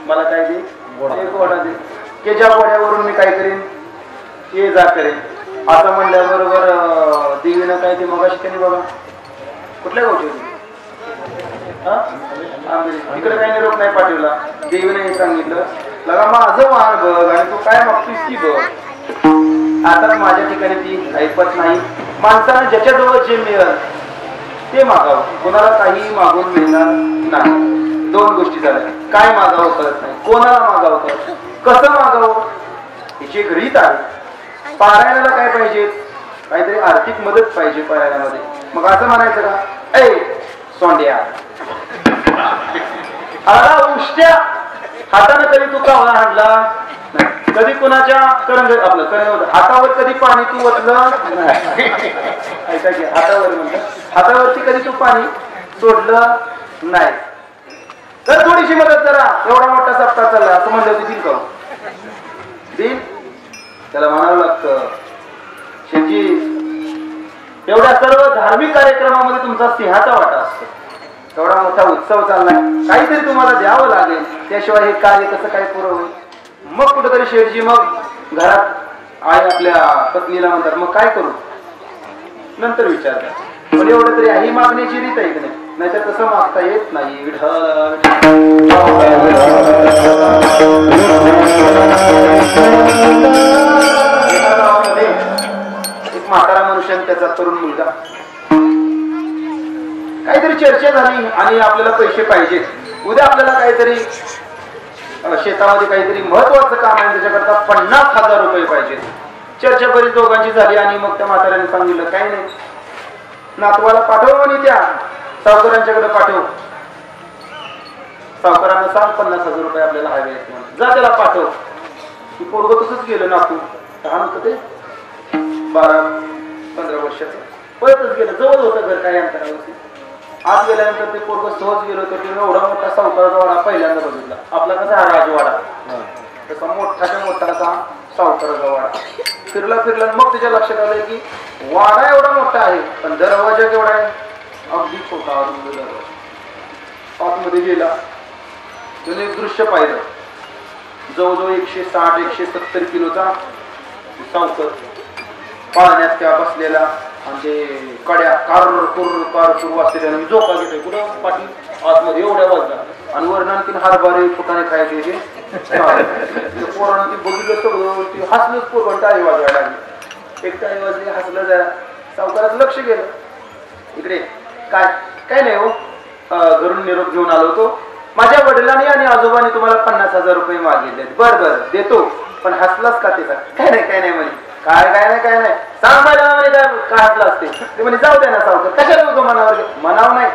मला काय दे एक घोडा दे की ज्या घोड्यावरून मी काय करेन ये जा करेन. असं म्हणल्याबरोबर देवीनं काय ते मगाशी त्यांनी बघा कुठल्या गावची तिकडे काही निरोप नाही पाठवला. देवीने हे सांगितलं लगा माझं वाहन बघ आणि तू काय मागतोस ती बघ. आता माझ्या ठिकाणी ती ऐकत नाही. माणसाला ज्याच्याजवळ जे मिळेल ते मागावं. कोणाला काही मागून मिळणार नाही. 2 गोष्टी झाल्या. काय मागावं कळत नाही. कोणाला मागावं कळत कसं मागावं याची एक रीत आहे. पारायणाला काय पाहिजे काहीतरी आर्थिक मदत पाहिजे पारायणामध्ये. मग असं म्हणायचं का ऐ सोंड्या आला उष्ट्या हाताने कधी तू कावळा हाणला कधी कुणाच्या करंग आपलं करंग हातावर कधी पाणी तू ओतलं ऐका की हातावर म्हणतात हातावरती कधी तू पाणी सोडलं नाही. तर थोडीशी मदत जरा एवढा मोठा सप्ताह चालला असं म्हणलं होती दिल का दिल त्याला म्हणावं लागतं. शेवटी एवढ्या सर्व धार्मिक कार्यक्रमामध्ये तुमचा सिंहाचा वाटा असतो. एवढा मोठा उत्सव चाललाय काहीतरी तुम्हाला द्यावं लागेल त्याशिवाय हे कार्य कसं काय पुरं होईल. मग कुठेतरी शेठजी मग घरात आई आपल्या पत्नीला म्हणतात मग काय करू नंतर विचारतात. पण एवढं तरी ही मागण्याची रीत आहे की नाही नाहीतर तसं मागता येत नाही. एक म्हातारा मनुष्य त्याचा तरुण मुलगा काहीतरी चर्चा झाली आणि आपल्याला पैसे पाहिजे. उद्या आपल्याला काहीतरी शेतामध्ये काहीतरी महत्वाचं काम आहे त्याच्याकरता 50,000 रुपये पाहिजे. चर्चा बरीच दोघांची झाली आणि मग त्या म्हाताऱ्याने सांगितलं काही नाही नातवाला पाठव म्हणे त्या सावकारांच्याकडे पाठव. सावकारांना सांग 50,000 रुपये आपल्याला हवे आहेत म्हणून. जा त्याला पाठव. की पोरग तसंच गेलं नातू. लहान होतं ते 12-15 वर्षाचं. पळतच गेलं. जवळ होतं घर काही अंतरावरती. आत गेल्यानंतर ते पोरग सहज गेलो तर तिने एवढा मोठा सावकाराचा वाडा पहिल्यांदा बघितला. आपला कसा हा राजवाडा तसा मोठाच्या मोठा असा सावकाराचा वाडा. फिरला मग त्याच्या लक्षात आलं की वाडा एवढा मोठा आहे पण दरवाजा केवढा आहे. अगदी छोटा दरवाजा. आतमध्ये गेला त्याने एक दृश्य पाहिलं. जवळजवळ 160-170 किलोचा सावकर पाळण्यात त्या बसलेला आणि ते कड्या कार वाचलेल्या झोका घेतोय कुठं पाठी आतमध्ये एवढ्या वाजला आणि वरण आणखीन हारभारे फुटाने खायचे. पोरानं ती बघितलं सगळं ती हसलंच पोरण टाळी वाजवायला लागली. एक टाळी वाजली हसलं जरा. सावकाराचं लक्ष गेलं इकडे. काय नाही हो घरून निरोप घेऊन आलो होतो. माझ्या वडिलांनी आणि आजोबांनी तुम्हाला 50,000 रुपये मागितले. बरं देतो पण हसलाच का ते? काय नाही म्हणे. काय नाही सांग मला म्हणे काय हसला असते ते म्हणे. जाऊ द्या ना सावकार कशाला होतो मनावर म्हणाव नाही.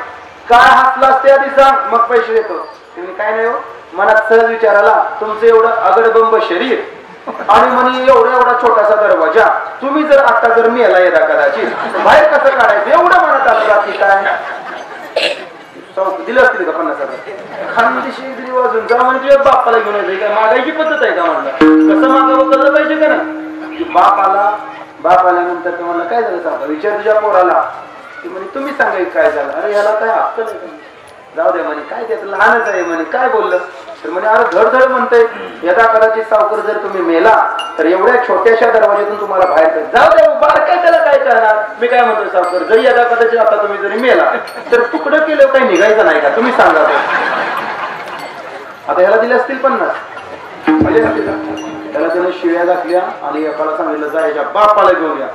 काय हसला असते आधी सांग मग पैसे देतो. ते म्हणे काय नाही हो मनात सहज विचाराला तुमचं एवढं अगडबंब शरीर आणि म्हणे एवढा छोटासा दरवाजा. तुम्ही जर आता जर मेला येता कदाचित बाहेर कसं काढायचं एवढं मनात आलं रात्री. काय दिलं असतील का 50,000? खानदेशी जरी वाजून जा म्हणजे तुझ्या बापाला घेऊन यायचं. काय मागायची पद्धत आहे का म्हणलं? कसं मागावं कळलं पाहिजे का ना. बाप आल्यानंतर ते म्हणलं काय झालं सांगा विचार तुझ्या पोराला. ते म्हणे तुम्ही सांगा काय झालं. अरे याला काय अक्कल आहे का? जाऊ दे म्हणे. काय त्याचं लहानच आहे म्हणे. काय बोललं तर म्हणे अरे धड म्हणतंय यदा कदाचित सावकर जर तुम्ही मेला तर एवढ्या छोट्याशा दरवाज्यातून तुम्हाला बाहेर कर. जाऊ दे बार काय त्याला काय करणार. मी काय म्हणतोय सावकर जरी यदा कदाचित आता तुम्ही जरी मेला तर तुकडं केलं काही निघायचं नाही का तुम्ही सांगा. आता ह्याला दिले असतील 50 म्हणजे त्याला त्याने शिव्या घातल्या आणि एकाला सांगितलं जायच्या बापाला घेऊन या.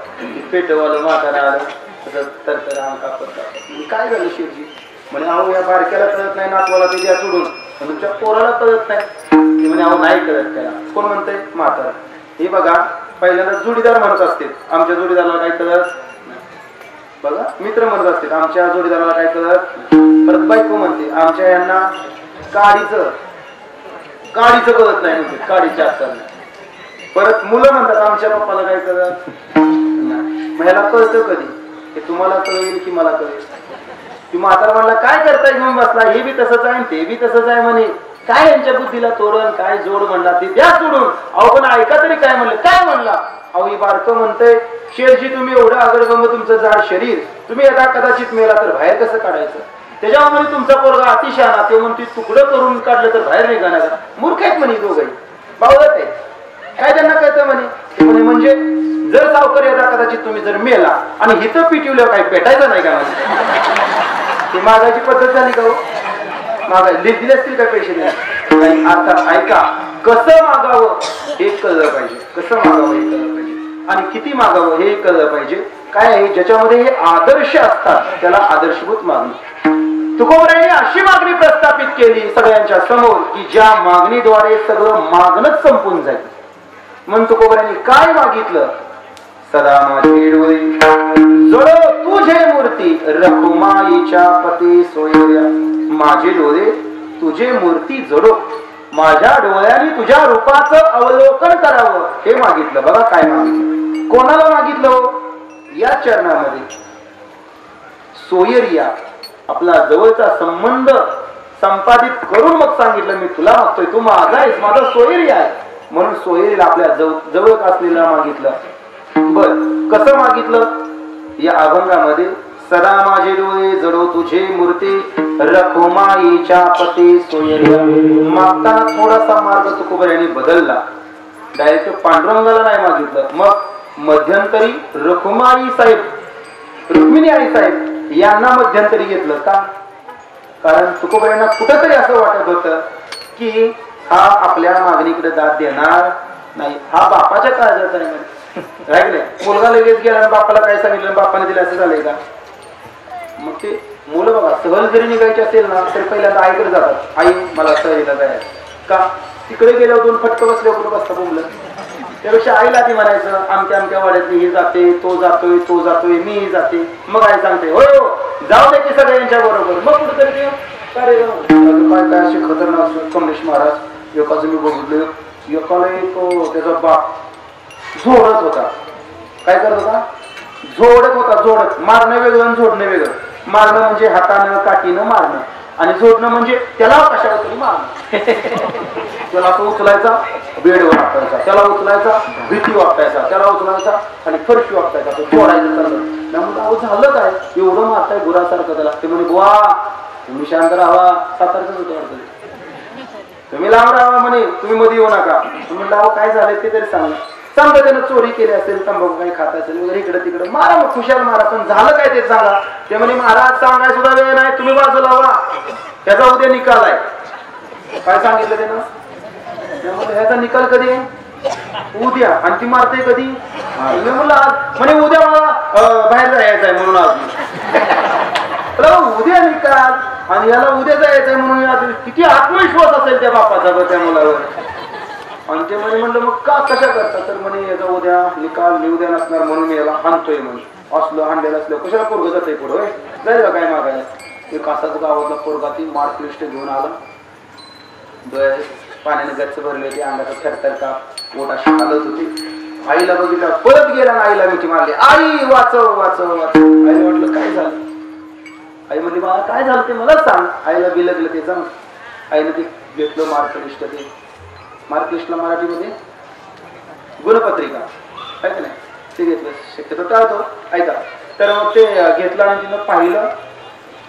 पेटवालं म्हातारा आलं तर काय झालं शेवटी म्हणे अहो या बारक्याला कळत नाही नातवाला ते द्या सोडून तुमच्या पोराला कळत नाही. म्हणे अहो नाही कळत त्याला. कोण म्हणतंय? म्हातारा. हे बघा पहिल्यांदा जोडीदार म्हणत असते आमच्या जोडीदाराला काय कळत बघा. मित्र म्हणत असते आमच्या जोडीदाराला काय कळत. परत बायको म्हणते आमच्या यांना काडीचं कळत नाही म्हणते काडीच्या हातात. परत मुलं म्हणतात आमच्या पप्पाला काय कळत. मग ह्याला कळतं कधी हे तुम्हाला कळेल की मला कळेल. ती म्हातारा म्हणला काय करताय घेऊन बसला. हे बी तसंच आहे ते बी तसंच आहे म्हणे. काय यांच्या बुद्धीला तोरण काय जोड म्हणला ते द्या सोडून. अहो पण ऐका तरी काय म्हणलं. काय म्हणला. अहो ही बारकं म्हणतंय शेरजी तुम्ही एवढं अगडबंब तुमचं जाड शरीर तुम्ही यदा कदाचित मेला तर बाहेर कसं काढायचं. त्याच्यामुळे तुमचा पोरगा अतिशहाणा ते म्हणते तुकडं करून काढलं तर बाहेर निघणार. मूर्ख आहेत म्हणे दोघंही पावलत आहे. काय त्यांना कळतं म्हणे. म्हणजे जर सावकर यदा कदाचित तुम्ही जर मेला आणि हिथं पिटवलं काही पेटायचं नाही का म्हणजे ती मागायची पद्धत झाली का हो. मागाय दिले असतील काय पैसे नाही. आता ऐका कसं मागावं हे कळलं पाहिजे. कसं मागावं हे कळलं पाहिजे आणि किती मागावं हे कळलं पाहिजे. काय आहे ज्याच्यामध्ये हे आदर्श असतात त्याला आदर्शभूत मागणी. तुकोबरायांनी अशी मागणी प्रस्थापित केली सगळ्यांच्या समोर की ज्या मागणीद्वारे सगळं मागणंच संपून जाईल. म्हणून तुकोबरायांनी काय मागितलं. सदा माझे डोळे जळो तुझे मूर्ती रखुमाईच्या पती सोयऱ्या. माझे डोळे तुझे मूर्ती जळो माझ्या डोळ्यांनी तुझ्या रूपाचं अवलोकन करावं हे मागितलं. बघा काय मागितलं. कोणाला मागितलं. या चरणामध्ये सोयरिया आपला जवळचा संबंध संपादित करून मग सांगितलं मी तुला मागतोय तू माझा आहेस माझा सोयरी आहे. म्हणून सोयरीला आपल्या जवळ असलेला मागितलं. बर कसं मागितलं. या अभंगामध्ये सदा माझे डोळे जडो तुझे मूर्ती रखुमाईच्या पती सोयरी. मागताना थोडासा मार्ग तुकोबरायांनी बदलला. डायरेक्ट पांडुरंगाला नाही मागितलं. मग मध्यंतरी रखुमाई साहेब रुक्मिणी आई साहेब यांना मध्यंतरी घेतलं का. कारण तुकोबरायांना कुठंतरी असं वाटत होतं की हा आपल्या मागणीकडे दाद देणार नाही. हा बापाच्या काळजात आहे. राहिलं मुलगा लगेच गेला बापाला काय सांगितलं बापाने दिलं असं झालंय का. मग ते मुलं बघा सहल जरी निघायची असेल ना तर पहिल्यांदा आईकडे जातात. आई मला सहलीला जायचं का. तिकडे गेल्यावर 2 फटकं बसल्यावर कुठं बसता बोंबलं. त्यापेक्षा आईला ती म्हणायचं आमच्या वाड्यातली ही जाते तो जातोय मीही जाते. मग आई सांगते हो जाऊ दे की सगळ्यांच्या बरोबर. मग कुठेतरी काय काय असे खतरनाक कमलेश महाराज एकाच मी बघितलं. एकाला एक त्याचा बाप जोडत होता. काय करत होता? जोडत होता. जोडत. मारणं वेगळं आणि जोडणं वेगळं. मारणं म्हणजे हातानं काठीनं मारणं आणि जोडणं म्हणजे त्याला कशावर तरी मारणं. त्याला असं उचलायचा, बेडवर वापरायचा, त्याला उचलायचा, भीती वापरायचा, त्याला उचलायचा आणि फरशी वापरायचा, तो जोडायचं चाललं. त्यामुळे अहो झालं काय एवढं मारताय गुरासारखं त्याला. ते म्हणे बुवा तुम्ही शांत राहावा. सातारच होतं वाटतं. तुम्ही लांब राहावा म्हणे, तुम्ही मध्ये येऊ नका. तुम्ही लाव काय झालंय ते तरी सांगा. समजा त्यानं चोरी केली असेल, तंबाखू काही खात असेल वगैरे, इकडे तिकडे मारा मग खुशाल मारा, पण झालं काय ते सांगा. ते म्हणे महाराज सांगाय सुद्धा वेळ नाही, तुम्ही बाजूला व्हा, त्याचा उद्या निकाल आहे. काय सांगितलं त्यानं? त्यामुळे ह्याचा निकाल कधी आहे? उद्या. आणि ती मारते कधी? म्हणलं आज. म्हणे उद्या मला बाहेर जायचं आहे म्हणून आज. उद्या निकाल आणि याला उद्या जायचंय म्हणून किती आत्मविश्वास असेल त्या बापाचा त्या मुलावर. आणि ते म्हणे म्हणलं मग का कशा करता? तर म्हणे याचा उद्या निकाल मी उद्या नसणार म्हणून मी याला हाणतोय म्हणे. असलं हाणलेलं असलं कशाला पोरग जातंय पुढं जाईल का काय मागायला. एक असाच गावातला पोरगा ती मार्कलिस्ट घेऊन आला. डोळ्याचे पाण्याने गच्च भरले होते, अंगाचा थरथर का पोटाशी हालत होती. आईला बघितलं, परत गेला ना आईला मिठी मारली. आई वाचव वाचव वाचव. आईला वाटलं काय झालं? आई म्हणली मला काय झालं ते मला सांग. आईला बिलगलं ते सांग. आईनं ते घेतलं मार्कलिस्ट. ते मार्कलिस्टला मराठीमध्ये गुणपत्रिका आहे का नाही, ते घेतलं. शक्यतो टाळतो ऐका. तर मग ते घेतलं आणि तिनं पाहिलं.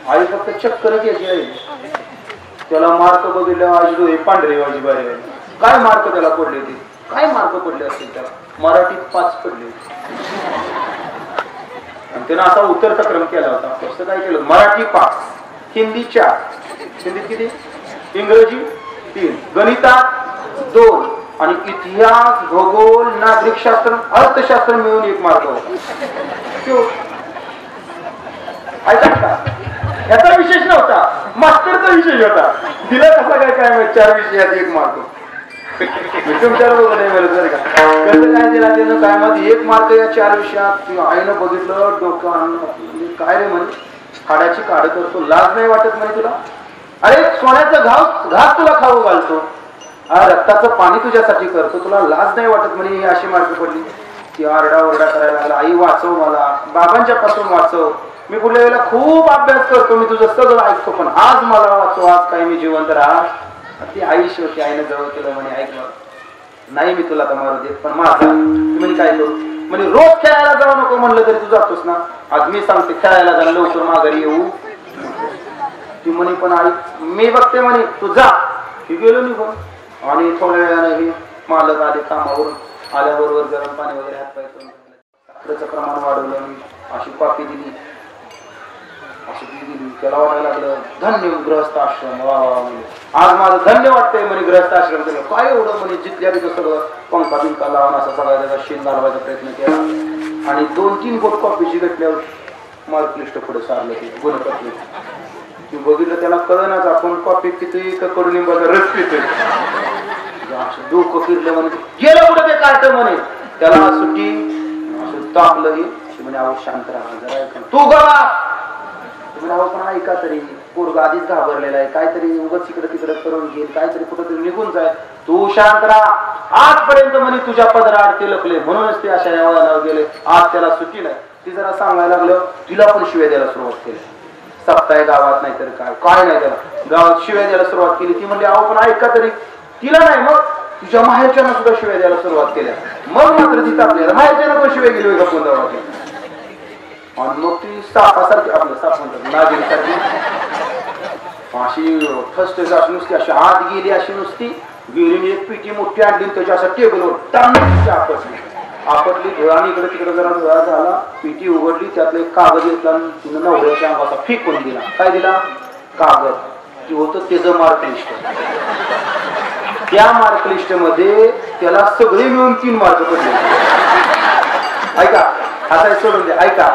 आई फक्त चक्करच यायची आहे. त्याला मार्क बघितलं आजी डोळे पांढरे वाजी बारे. काय मार्क त्याला पडले होते? काय मार्क पडले असतील त्याला? मराठीत 5 पडले होते. आणि त्यानं असा उत्तरक्रम केला होता. कसं काय केलं? मराठी 5, हिंदी 4, हिंदीत किती? इंग्रजी 3, गणितात 2 आणि इतिहास, भूगोल, नागरिकशास्त्र, अर्थशास्त्र मिळून 1 मार्क होता. ऐका का? ह्याचा विशेष नव्हता, मास्टरचा विशेष होता. दिला कसा काय काय 4 विषयात 1 मार्क. तुमच्यावर वगैरे मिळत का कसं काय दिला त्यानं काय मध्ये 1 मार्क या 4 विषयात. आईनं बघितलं डोकं आणलं. काय रे म्हणे हाडाची काढ करतो, लाज नाही वाटत म्हणे तुला? अरे सोन्याचं घास तुला खाऊ घालतो, रक्ताचं पाणी तुझ्यासाठी करतो, तुला लाज नाही वाटत म्हणे ही अशी मार्क पडली. ती आरडाओरडा करायला लागला. आई वाचव मला, बाबांच्या पासून वाचव. मी पुढल्या वेळेला खूप अभ्यास करतो, मी तुझं सगळं ऐकतो, पण आज मला वाचव, आज काही मी जिवंत राहा. ती आई शेवटी आईनं जवळ केलं. म्हणे ऐक नाही मी तुला तर मारू देत, पण माझा म्हणे काय करू? म्हणे रोज खेळायला जाऊ नको म्हणलं तरी तू जातोस ना. आज मी सांगते खेळायला जा, लवकर माघारी येऊ. ती म्हणे पण आई मी बघते म्हणे तू जा. ही गेलो निघून. आणि थोड्या वेळाने हे मालक आले कामावरून. आल्याबरोबर गरम पाणी वगैरे हात पाय करून साखरेचं प्रमाण वाढवलं. मी अशी कॉफी दिली, अशी दिली. त्याला वाटायला लागलं धन्य गृहस्थ आश्रम. वा वा म्हणजे आज माझं धन्य वाटतंय म्हणे गृहस्थ आश्रम केलं. काय एवढं म्हणे जिथल्या तिथं सगळं पंखा बिंका लावून असं सगळा त्याचा शेण घालवायचा प्रयत्न केला. आणि 2-3 घोट कॉफीची घेतल्यावर मार्कलिस्ट पुढे सारलं ते गुणपत्रिका. तू बघितलं त्याला कळनाच आपण कॉफी पितोय का कडुलिंबाचा रस पितोय. असं डोकं फिरलं म्हणे गेलं कुठं ते कार्ट म्हणे. त्याला सुट्टी असं तापलं हे म्हणे अहो शांत राहा जरा ऐका तू गवा. पण ऐका तरी पोरगा आधीच घाबरलेला आहे, काहीतरी उगाच इकडे तिकडे करून घेईल, काहीतरी कुठंतरी निघून जाय. तू शांत राहा. आजपर्यंत म्हणे तुझ्या पदरात ते लपले म्हणूनच ते अशा यावं गेले. आज त्याला सुट्टी नाही. ती जरा सांगायला लागलं. तिला पण शिव्या द्यायला सुरुवात केली. सप्ताह गावात नाही तर काय नाही त्याला गावात शिव्या द्यायला सुरुवात केली. ती म्हणजे अहो पण ऐका तरी तिला नाही मग तुझ्या माहेरच्यानं सुद्धा शिव्या द्यायला सुरुवात केल्या. मग मात्र ती तापली. माहेरच्यानं पण शिव्या गेली का कोण दवाखान्यात. आणि मग ती सापासारखी आपलं साप म्हणतात नागिनसारखी अशी फर्स्ट अशी नुसती अशी आत गेली. अशी नुसती गेली. एक पिटी मोठी आणली त्याच्या अशा टेबलवर टांगली आपटली. आपटली धुळाने इकडे तिकडे जरा धुळा झाला. पिटी उघडली. त्यातलं एक कागद घेतला. तिनं नवऱ्याच्या अंगाचा फेकून दिला. काय दिला? कागद. ती होतं त्याचं मार्कलिस्ट. त्या मार्कलिस्ट मध्ये त्याला सगळे मिळून 3 मार्क पडले. ऐका आता सोडून द्या. ऐका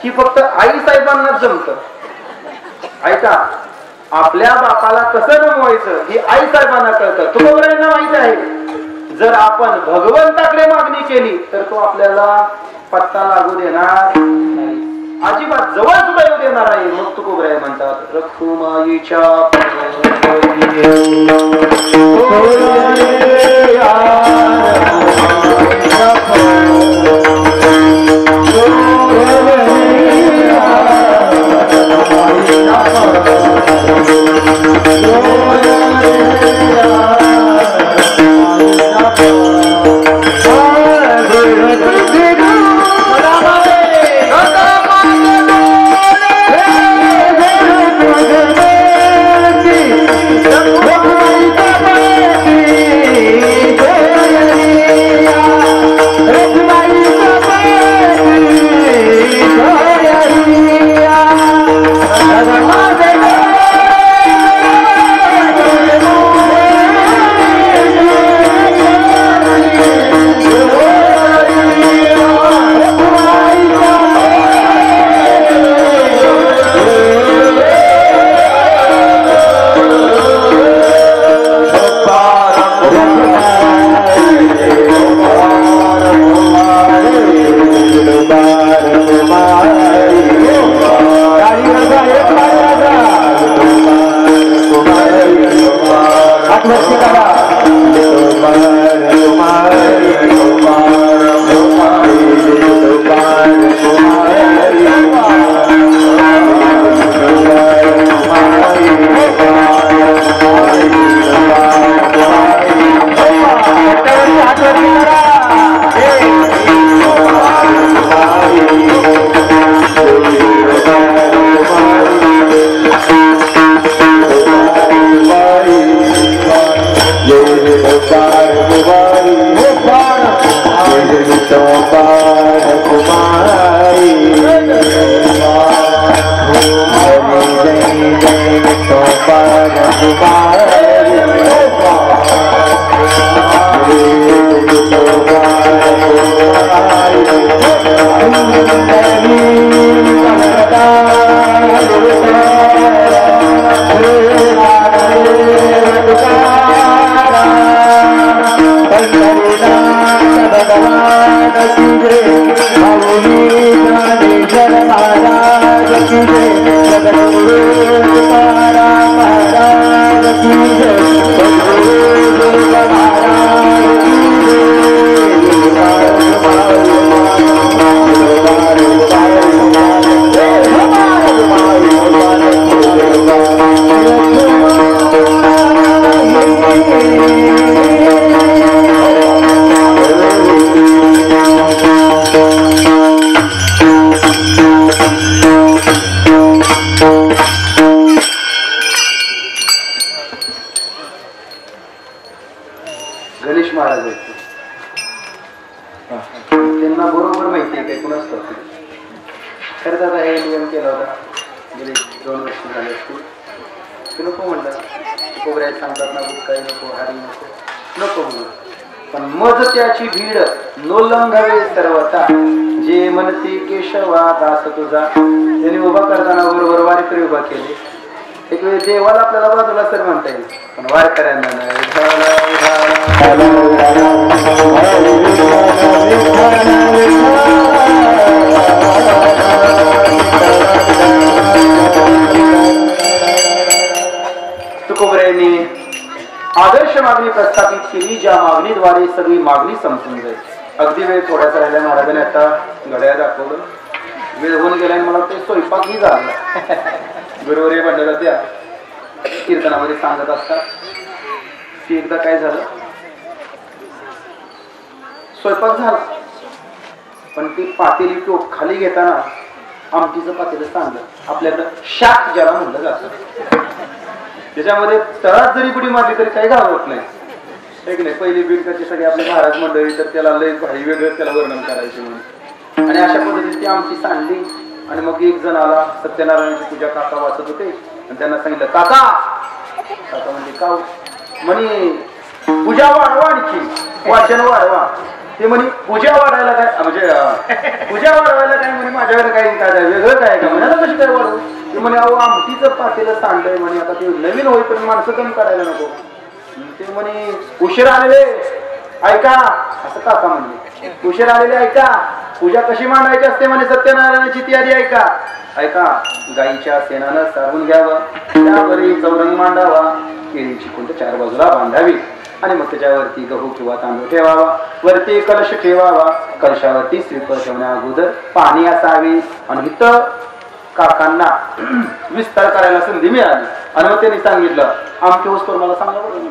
ही फक्त आई साहेबांनाच जमत. ऐका आपल्या बापाला कसं नमवायचं हे आई साहेबांना कळतं. तुकोबरायांना माहिती आहे. जर आपण भगवंताकडे मागणी केली तर तो आपल्याला पत्ता लागू देणार नाही. अजिबात जवळ सुद्धा येऊ देणार आहे. मग तुकोबराय म्हणतात रखुमाईच्या गणेश महाराज आहेत. त्यांना बरोबर माहिती आहे काही कुणाच खरं दादा हे नियम केला होता गेले 2 वर्ष झाले असतील. ते नको म्हणलं कोबऱ्या सांगतात ना काही नको हारी नको म्हणून. पण मज त्याची भीड नोलंघावे सर्वता जे म्हणते केशवा दास तुझा. त्यांनी उभा करताना बरोबर वारीकडे उभा केले. एक वेळ देवाला आपल्याला बाजूला सर म्हणता येईल पण वारकऱ्यांना नाही. तुकोबऱ्यांनी आदर्श मागणी प्रस्थापित केली ज्या मागणीद्वारे सगळी मागणी संपून जाईल. अगदी वेळ थोड्याच राहिल्या. महाराजांनी आता घड्याळ दाखवलं. वेळ होऊन गेला आणि मला ते स्वयंपाकही झाला. गुरुवारी मंडळात त्या कीर्तनामध्ये सांगत असतात की एकदा काय झालं स्वयंपाक झाला पण ती पातेली टोप खाली घेताना आमटीचं पातेलं सांगलं आपल्याकडं शाक ज्याला म्हणलं जातं. त्याच्यामध्ये तळात जरी बुडी मारली तरी काही घालवत नाही. एक नाही पहिली बीडकडची सगळी आपली महाराज मंडळी तर त्याला लय भाई वेगळं त्याला वर्णन करायचे म्हणून. आणि अशा पद्धतीने ती आमची सांडली. आणि मग एक जण आला. सत्यनारायणाची पूजा काका वाचत होते आणि त्यांना सांगितलं काका. काका म्हणजे का म्हणे पूजा वाढवा आणखी वाचन वाढवा. ते म्हणे पूजा वाढायला काय म्हणजे पूजा वाढवायला काय म्हणे माझ्याकडे काही काय वेगळं काय का म्हणाला कशी काय वाढवू. ते म्हणे अहो आमटीचं पातेलं सांडलंय म्हणे आता ते नवीन होईपर्यंत माणसं कमी करायला नको. ते म्हणे उशीर आलेले ऐका असं काका म्हणले. उशीर आलेले ऐका पूजा कशी मांडायची असते म्हणे सत्यनारायणाची ती आधी ऐका. ऐका, गाईच्या शेणानं सारवून घ्यावं, त्यावरही चौरंग मांडावा, केळीची कुंड 4 बाजूला बांधावी आणि मग त्याच्यावरती गहू किंवा तांदूळ ठेवावा, वरती कलश ठेवावा, कलशावरती श्रीफळ ठेवण्या अगोदर पाणी असावे. आणि इथं काकांना विस्तार करायला संधी मिळाली आणि मग त्यांनी सांगितलं आमची वस्तू मला सांगा बरोबर.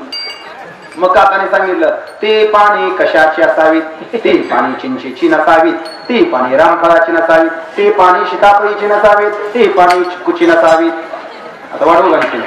मग काकाने सांगितलं ते पाणी कशाची असावीत, ते पाणी चिंचेची नसावीत, ते पाणी रामफळाची नसावीत, ते पाणी सीताफळीची नसावीत, ते पाणी चिक्कूची नसावीत. आता वाढवू घालतील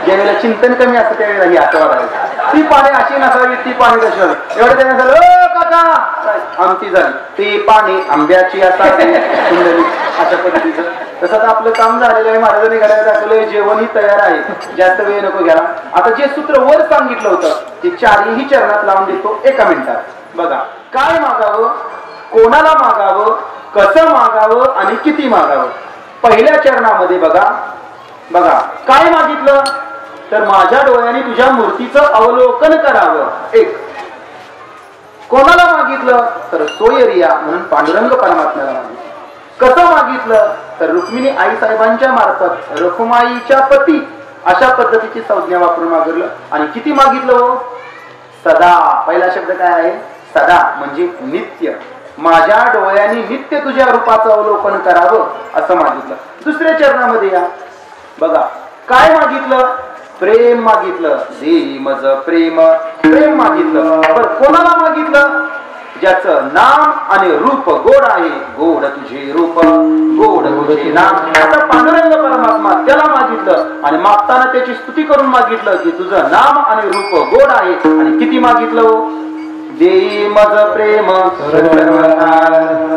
ज्यावेळेला चिंतन कमी असतं त्यावेळेला ही असं वाढायचं, ती पाणी अशी नसावीत, ती पाणी कशी हवी. एवढं त्याने झालं काका आमची झाली, ते पाणी आंब्याची असावी अशा पद्धतीचं. तसं तर आपलं काम झालेलं आहे. महाराजांनी घरात दाखवलंय, जेवणही तयार आहे, जास्त वेळ नको घ्यायला. आता जे सूत्र वर सांगितलं होतं ते 4ही चरणात लावून देतो 1 मिनिटात. बघा, काय मागावं, कोणाला मागावं, कसं मागावं आणि किती मागावं. पहिल्या चरणामध्ये बघा बघा काय मागितलं तर माझ्या डोळ्याने तुझ्या मूर्तीचं अवलोकन करावं. 1. कोणाला मागितलं तर सोयरिया म्हणून पांडुरंग परमात्म्याला मागितलं. कसं मागितलं तर रुक्मिणी आई साहेबांच्या मार्फत रखुमाईच्या पती अशा पद्धतीची संज्ञा वापरून मागितलं. आणि किती मागितलं हो, सदा. पहिला शब्द काय आहे, सदा म्हणजे नित्य. माझ्या डोळ्यांनी नित्य तुझ्या रूपाचं अवलोकन करावं असं मागितलं. दुसऱ्या चरणामध्ये या बघा काय मागितलं, प्रेम मागितलं. दे मज प्रेम, प्रेम मागितलं. बरं कोणाला मागितलं, ज्याचं नाम आणि रूप गोड आहे, गोड तुझे रूप, गोड तुझे नाम. आता पांडुरंग परमात्मा त्याला मागितलं आणि मागताना त्याची स्तुती करून मागितलं की तुझं नाम आणि रूप गोड आहे. आणि किती मागितलं, दे मज प्रेम.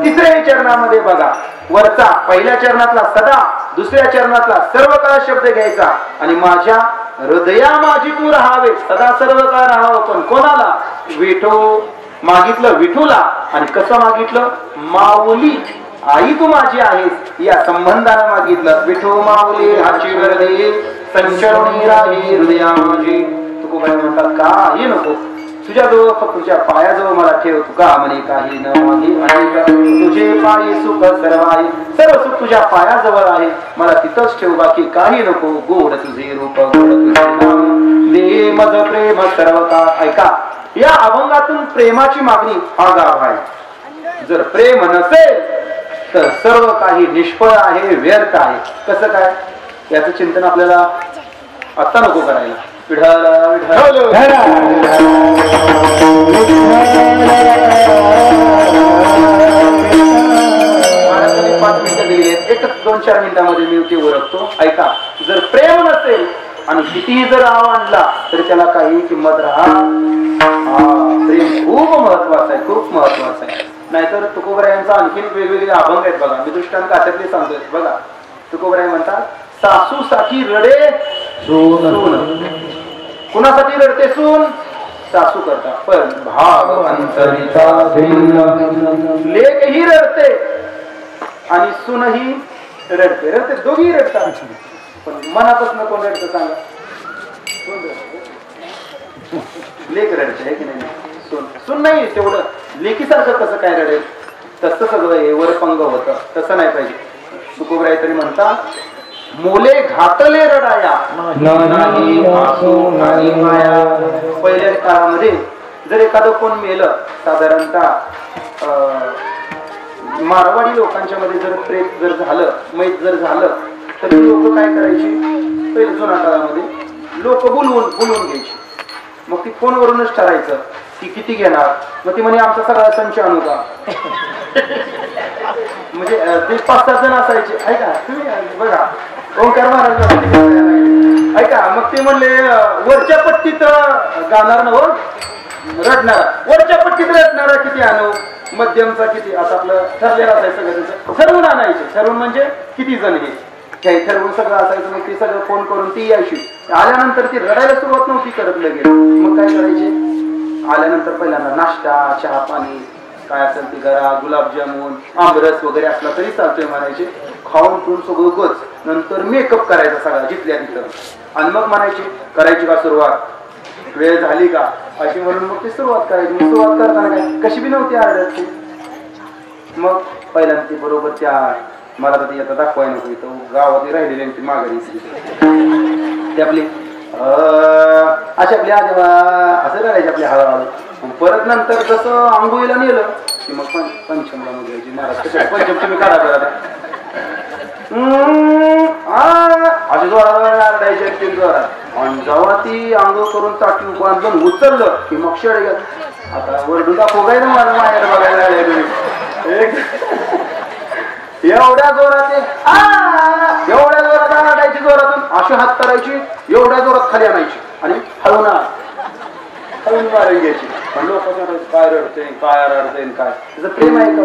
तिसऱ्या चरणामध्ये बघा वरचा पहिल्या चरणातला सदा, दुसऱ्या चरणातला सर्व काळ शब्द घ्यायचा आणि माझ्या हृदया माझी तू राहावे, सदा सर्व काळ राहावं. पण कोणाला, विठू मागितलं विठूला. आणि कसं मागितलं, माऊली आई तू माझी आहेस या संबंधानं मागितलं. विठू माऊली हाची वरदे संचरणी राही हृदया माझी. तुकोबाई म्हणतात काही नको, तुझ्याजवळ फक्त तुझ्या पायाजवळ मला ठेव. तुका म्हणे काही न मागे अनेक, तुझे पायी सुख सर्व आहे, सर्व सुख तुझ्या पायाजवळ आहे, मला तिथंच ठेव, बाकी काही नको. गोड तुझे रूप, गोड तुझे नाम, दे मज प्रेम सर्व काळ. ऐका, या अभंगातून प्रेमाची मागणी हा गाव आहे. जर प्रेम नसेल तर सर्व काही निष्फळ आहे, व्यर्थ आहे. कसं काय याचं चिंतन आपल्याला आता नको करायला. विठ्ठल विठ्ठल 5 मिनिटं दिली आहेत, 1-2-4 मिनिटांमध्ये मी ते ओळखतो. ऐका, जर प्रेम नसेल आणि कितीही जर आव आणला तरी त्याला काही किंमत प्रेम खूप महत्वाचं आहे, खूप महत्वाचं आहे. नाहीतर तुकोबरायांचा आणखी वेगवेगळे अभंग आहेत बघा. मी दृष्टांत कात्यातले सांगतोय बघा. तुकोबराय म्हणतात, सासूसाठी रडे सून. कुणासाठी रडते सून, सासू करता. पण भाव अंतरिता लेक ही रडते आणि सूनही रडते. रडते दोघी रडतात, पण मनापासून कोण रडतं सांगा, लेक रडते आहे की नाही, सून नाही. तेवढं लेकीसारखं कसं काय रडेल, तसं सगळं हे वरपंग होतं, तसं नाही पाहिजे. तुकोबराय तरी म्हणतात, मोले घातले रडाया नाही आसू नाही माया. पहिल्या काळामध्ये जर एखादं कोण मेलं, साधारणतः मारवाडी लोकांच्या मध्ये जर प्रेत जर झालं, मैत जर झालं, तर लोक काय करायची, पहिल्या जुन्या काळामध्ये लोक बोलवून घ्यायची. मग ती फोनवरूनच ठरायचं ती किती घेणार. मग ती म्हणे आमचा सगळा संच आणू का. म्हणजे ते 5-7 जण असायचे. ऐका तुम्ही बघा, ओंकार महाराज ऐका. मग ते म्हणले वरच्या पट्टीत गाणार ना, रडणारा वरच्या पट्टीत रडणारा किती आणू, मध्यमचा किती, असं आपलं ठरलेलं असायचं सगळं. त्याचं ठरवून आणायचे. ठरवून म्हणजे किती जण हे ठरवून सगळं असायचं. मग ते सगळं फोन करून ती यायची. आल्यानंतर ती रडायला सुरुवात नव्हती करत लगेच. मग काय करायचे, आल्यानंतर पहिल्यांदा नाश्ता, चहा पाणी काय असेल ते करा, गुलाबजामुन आमरस वगैरे असला तरी चालतोय म्हणायचे. खाऊन पिऊन सगळं गोच. नंतर मेकअप करायचा सगळा जिथल्या तिथं. आणि मग म्हणायची करायची का सुरुवात, वेळ झाली का अशी म्हणून मग ती सुरुवात करायची. सुरुवात करताना काय कशी बी नव्हती आरडत. मग पहिल्यांदा ती बरोबर त्या मला तर ती आता दाखवाय नको इथं गावात राहिलेली आणि ती माघारी ती आपली अशी आपली असं करायची आपली हळूहळू परत नंतर जसं आंघोळीला नेलं की मग पंचमला मग घ्यायची महाराज त्याच्यात पंचम तुम्ही काढा बरं अशी जोरात आरडायची तीन जोरात आणि जेव्हा ती आंघोळ करून चाटून बांधून उचललं की मग शेड गेलं आता वरडून दाखव काय ना मला माहेर बघायला आले तुम्ही एवढ्या जोरात एवढ्या जोरात आरडायची जोरातून अशी हात करायची एवढ्या जोरात खाली आणायची आणि हळून हळून मारून घ्यायची पण लोक काय रडते काय रडते काय त्याचं प्रेम आहे का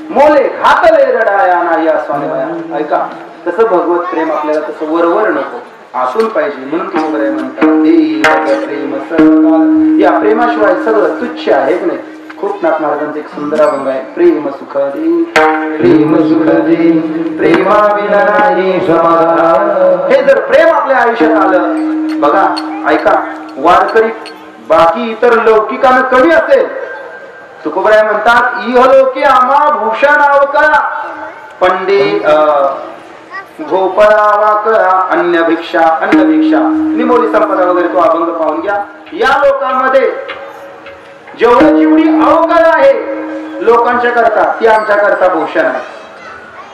मोले घातले रडाया नाही स्वामी ऐका तसं भगवत प्रेम आपल्याला तसं वरवर नको आतून पाहिजे म्हणून तुम्ही बरे म्हणतात प्रेम सर्व या प्रेमाशिवाय सगळं तुच्छ आहे की नाही खूप नाथ महाराजांचा एक सुंदर अभंग आहे प्रेम सुख दे प्रेमा विना नाही समाधान हे जर प्रेम आपल्या आयुष्यात आलं बघा ऐका वारकरी बाकी इतर लौकिकानं कमी असेल तुकोबराय म्हणतात इहलोकी आम्हा भूषण अवकळा पंडित भोपळा वाकळा अन्नभिक्षा निमोली संपदा वगैरे तो अभंग पाहून घ्या या लोकांमध्ये जेवढी जेवढी अवकळा आहे लोकांच्या करता ती आमच्या करता भूषण आहे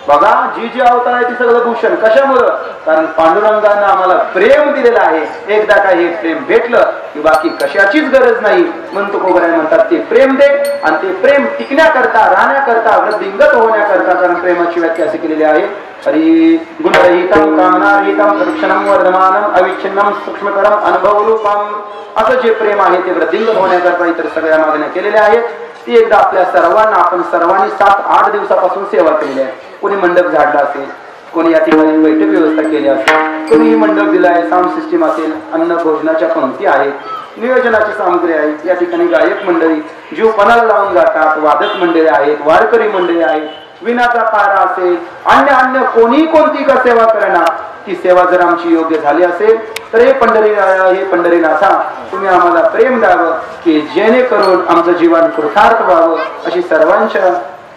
बघा जी जी अवतार आहे ती सगळं भूषण कशामुळं कारण पांडुरंगानं आम्हाला प्रेम दिलेलं आहे एकदा काय हे प्रेम भेटलं की बाकी कशाचीच गरज नाही म्हणतो कोबराय म्हणतात ते प्रेम दे आणि ते प्रेम टिकण्याकरता राहण्याकरता वृद्धिंगत होण्याकरता कारण प्रेमाची व्याख्या अशी केलेली आहे हरी गुणरहितम कामनारहितम सक्षणम वर्धमानम अविच्छिन्नम सूक्ष्मतरम अनुभवरूपम असं जे प्रेम आहे ते वृद्धिंगत होण्याकरता इतर सगळ्या मागण्या केलेल्या आहेत ती एकदा आपल्या सर्वांना आपण सर्वांनी 7-8 दिवसापासून सेवा केलेली आहे कोणी मंडप झाडला असेल कोणी या ठिकाणी बैठक व्यवस्था केली असेल कोणी मंडप दिला आहे साऊंड सिस्टीम असेल अन्न भोजनाच्या पंक्ती आहेत नियोजनाची सामग्री आहे या ठिकाणी गायक मंडळी जीव पणाला लावून जातात वादक मंडळी आहेत वारकरी मंडळी आहेत विनाचा पारा असेल अन्य कोणी कोणती का सेवा करणार ती सेवा जर आमची योग्य झाली असेल तर हे पंढरीनाथा तुम्ही आम्हाला प्रेम द्यावं की जेणेकरून आमचं जीवन कृतार्थ व्हावं अशी सर्वांच्या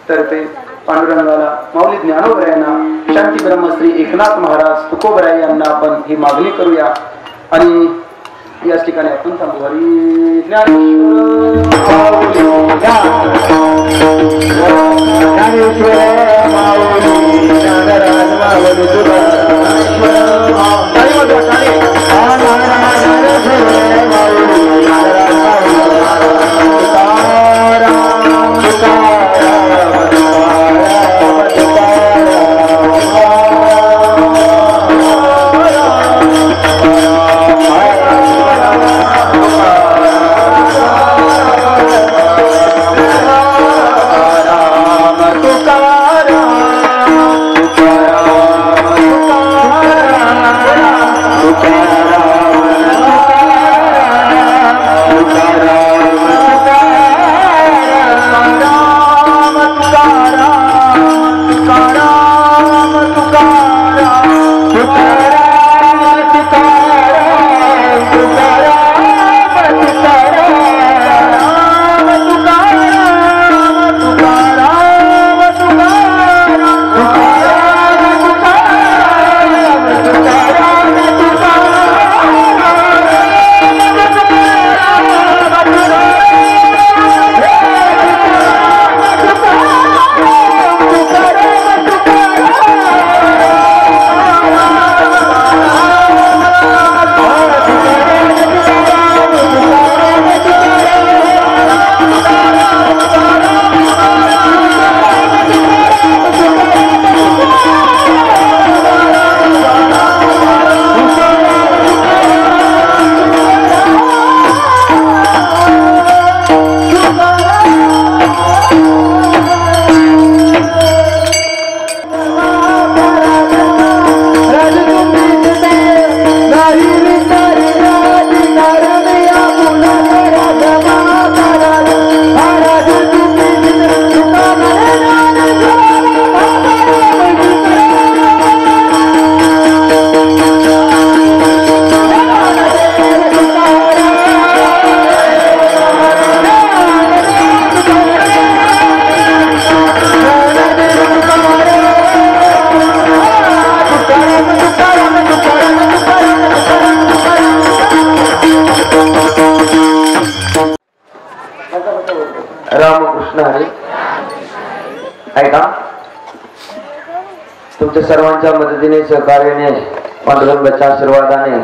तर्फे पांडुरंगाला माऊली ज्ञानोबराय यांना शांती ब्रह्मश्री एकनाथ महाराज तुकोबराय यांना आपण ही मागणी करूया आणि याच ठिकाणी आपण थांबू हरी ज्ञानेश्वर रामकृष्ण हरी. ऐका, तुमच्या सर्वांच्या मदतीने सहकार्याने पांडुरंगाच्या आशीर्वादाने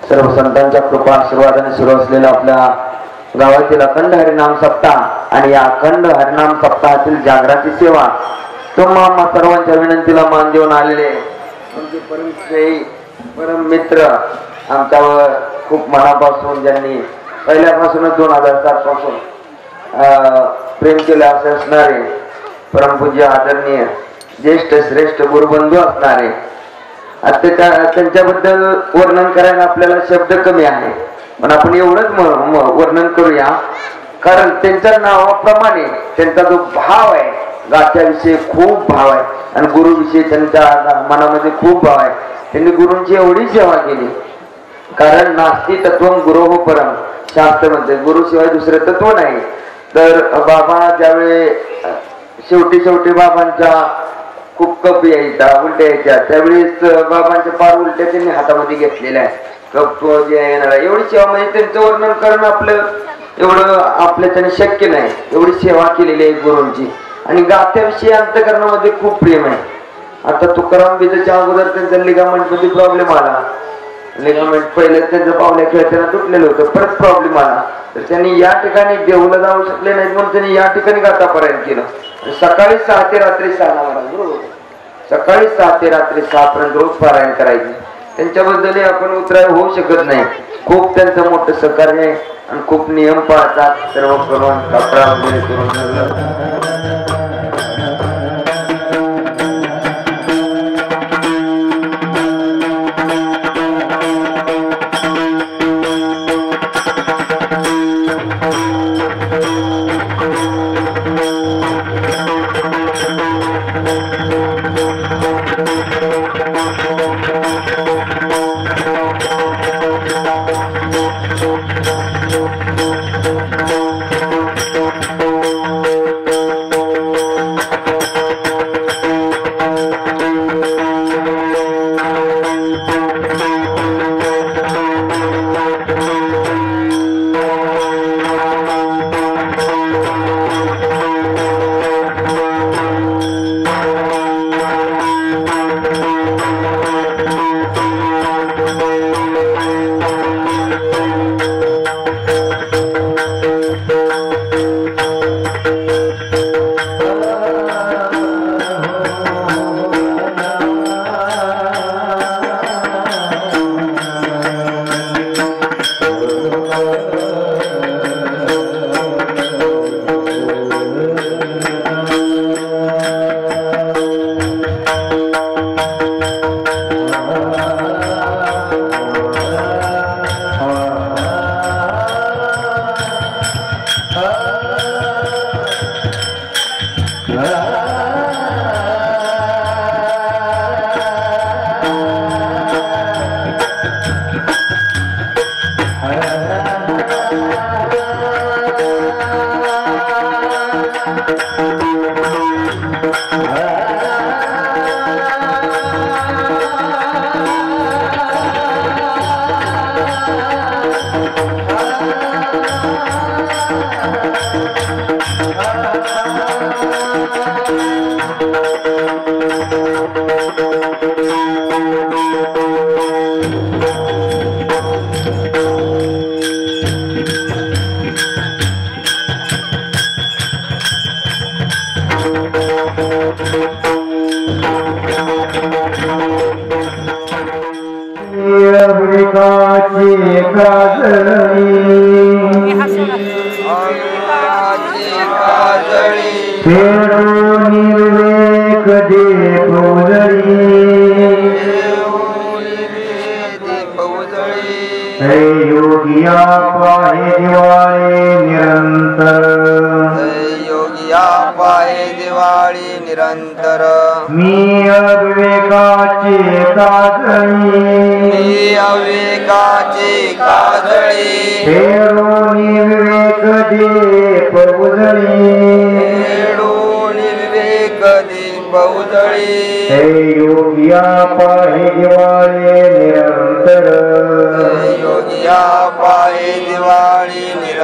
सर्व संतांच्या कृपा आशीर्वादाने सुरू असलेल्या आपल्या गावातील अखंड हरिनाम सप्ताह आणि या अखंड हरिनाम सप्ताहातील जागराची सेवा तुम्हा सर्वांच्या विनंतीला मान देऊन आलेले तुमचे परमश्रेयी परम मित्र आमच्यावर खूप मनापासून ज्यांनी पहिल्यापासूनच 2007 पासून प्रेम केले असे असणारे परमपूज्य आदरणीय ज्येष्ठ श्रेष्ठ गुरुबंधू असणारे त्यांच्याबद्दल वर्णन करायला आपल्याला शब्द कमी आहे, पण आपण एवढंच वर्णन करूया कारण त्यांच्या नावाप्रमाणे त्यांचा जो भाव आहे गाथ्याविषयी खूप भाव आहे आणि गुरुविषयी त्यांच्या मनामध्ये खूप भाव आहे. त्यांनी गुरूंची एवढी सेवा केली कारण नास्ति तत्वम गुरोः परम शास्त्र म्हणते गुरुशिवाय दुसरे तत्व नाही. तर बाबा ज्यावेळी शेवटी बाबांच्या खूप कप यायचा उलट्या यायच्या त्यावेळेस बाबांच्या पार उलट्या त्यांनी हातामध्ये घेतलेल्या आहे. कप जे येणार एवढी सेवा म्हणजे त्यांचं वर्णन करणं आपलं एवढं आपल्याच्याने शक्य नाही. एवढी सेवा केलेली आहे गुरूंची आणि गाथ्याविषयी अंतकरणामध्ये खूप प्रेम आहे. आता तुकाराम बीजेच्या अगोदर त्यांचा लिगामेंट मध्ये प्रॉब्लेम आला. लिगामेंट पहिले त्यांचं पावल्या खेळताना तुटलेलं होतं, परत प्रॉब्लेम आला तर त्यांनी या ठिकाणी देऊला जाऊ शकले नाही म्हणून त्यांनी या ठिकाणी गाथापारायण केलं. सकाळी 6 ते रात्री 6 बरोबर सकाळी 6 ते रात्री 6 पर्यंत रोज पारायण करायचे. त्यांच्याबद्दल आपण उतराय होऊ शकत नाही. खूप त्यांचं मोठं सहकार्य आहे आणि खूप नियम पाळतात सर्व करून कपडा वगैरे करून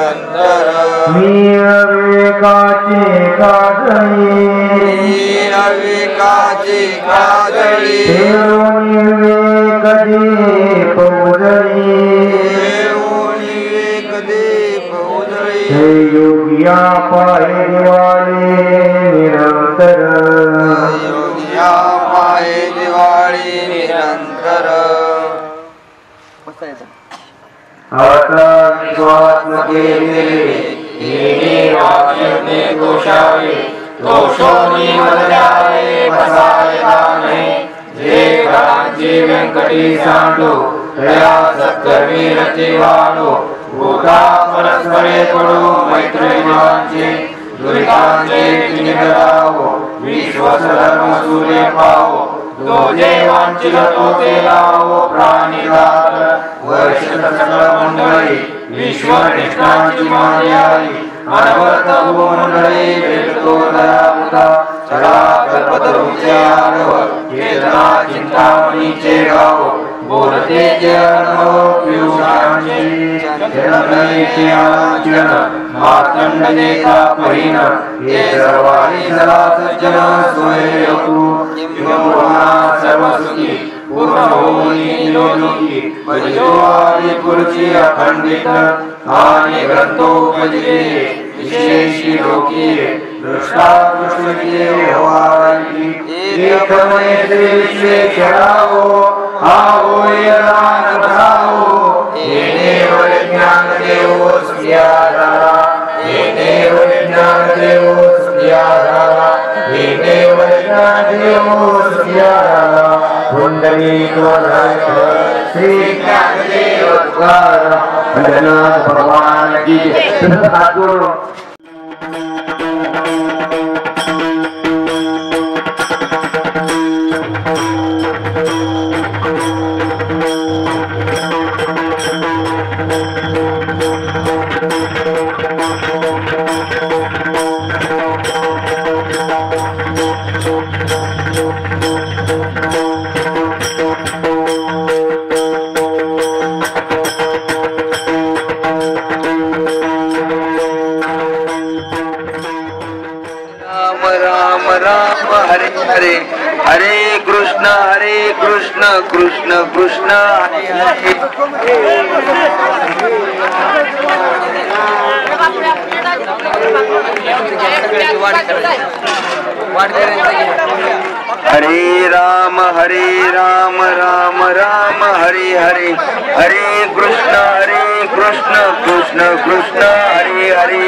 निरंतर मी अविवेकाची काजळी अविकाची काजळी ठेवून विवेक दीप उजळी दीप उजळी हे योगिया पाय दिवाळी निरंतर योगिया पाये दिवाळी निरंतर आता विश्वास न केले दोषावे दोषोनी मधल्यावे बसावे दाने जे घरांची व्यंकटी सांडो तया सत्कर्मी रची वाढो भूता परस्परे पडो मैत्रिकांचे दुरितांचे निगरावो विश्वधर्म सूर्य पावो जो जेवांची तो ते लावो प्राणीघात वर्ष सकल मंडळी विश्वनिष्ठांची मार्याई अनवर्त भूमंडळी भेटतो दयावता चला कल्पतरूचे आडव चेतना चिंतामणीचे गाव बोलते जे अनुभव पियुषांची जननयचे आचरण मातंड देता परिण हे सर्वाणी सदा सज्जन सोयतु योगुणा सर्वसुखी पूर्ण होई निरोगी परिजोवारी पुरची अखंडित आणि ग्रंथोपजिते विशेषी लोकीये दृष्टा दृष्टीये व्यवहारांची एकमय श्री विश्वेश्वरावो होय दान बसावो हे देव ज्ञान देवो स्त्रियाधारा हे देव ज्ञान देवो स्त्रियाधारा हे देव ज्ञान देवो स्त्रियाधारा पुंडरीक श्री ज्ञानदेव तुकाराम भजनाथ भगवान की जय। हाथ जोड़ो। हरे हरे हरे कृष्ण कृष्ण कृष्ण हरे हरे हरे राम राम राम हरे हरे हरे कृष्ण कृष्ण कृष्ण हरे हरे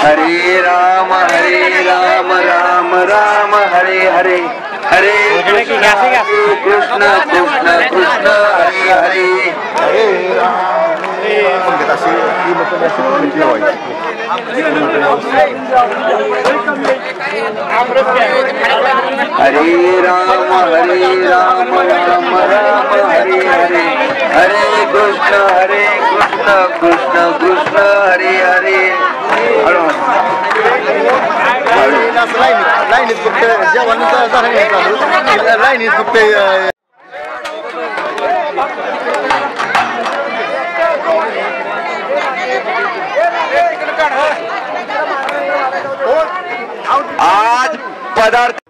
हरे राम राम राम हरे हरे हरे कृष्ण कृष्ण कृष्ण हरे हरे हरे राम राम राम हरे हरे हरे कृष्ण कृष्ण कृष्ण हरे हरे आज पदार्थ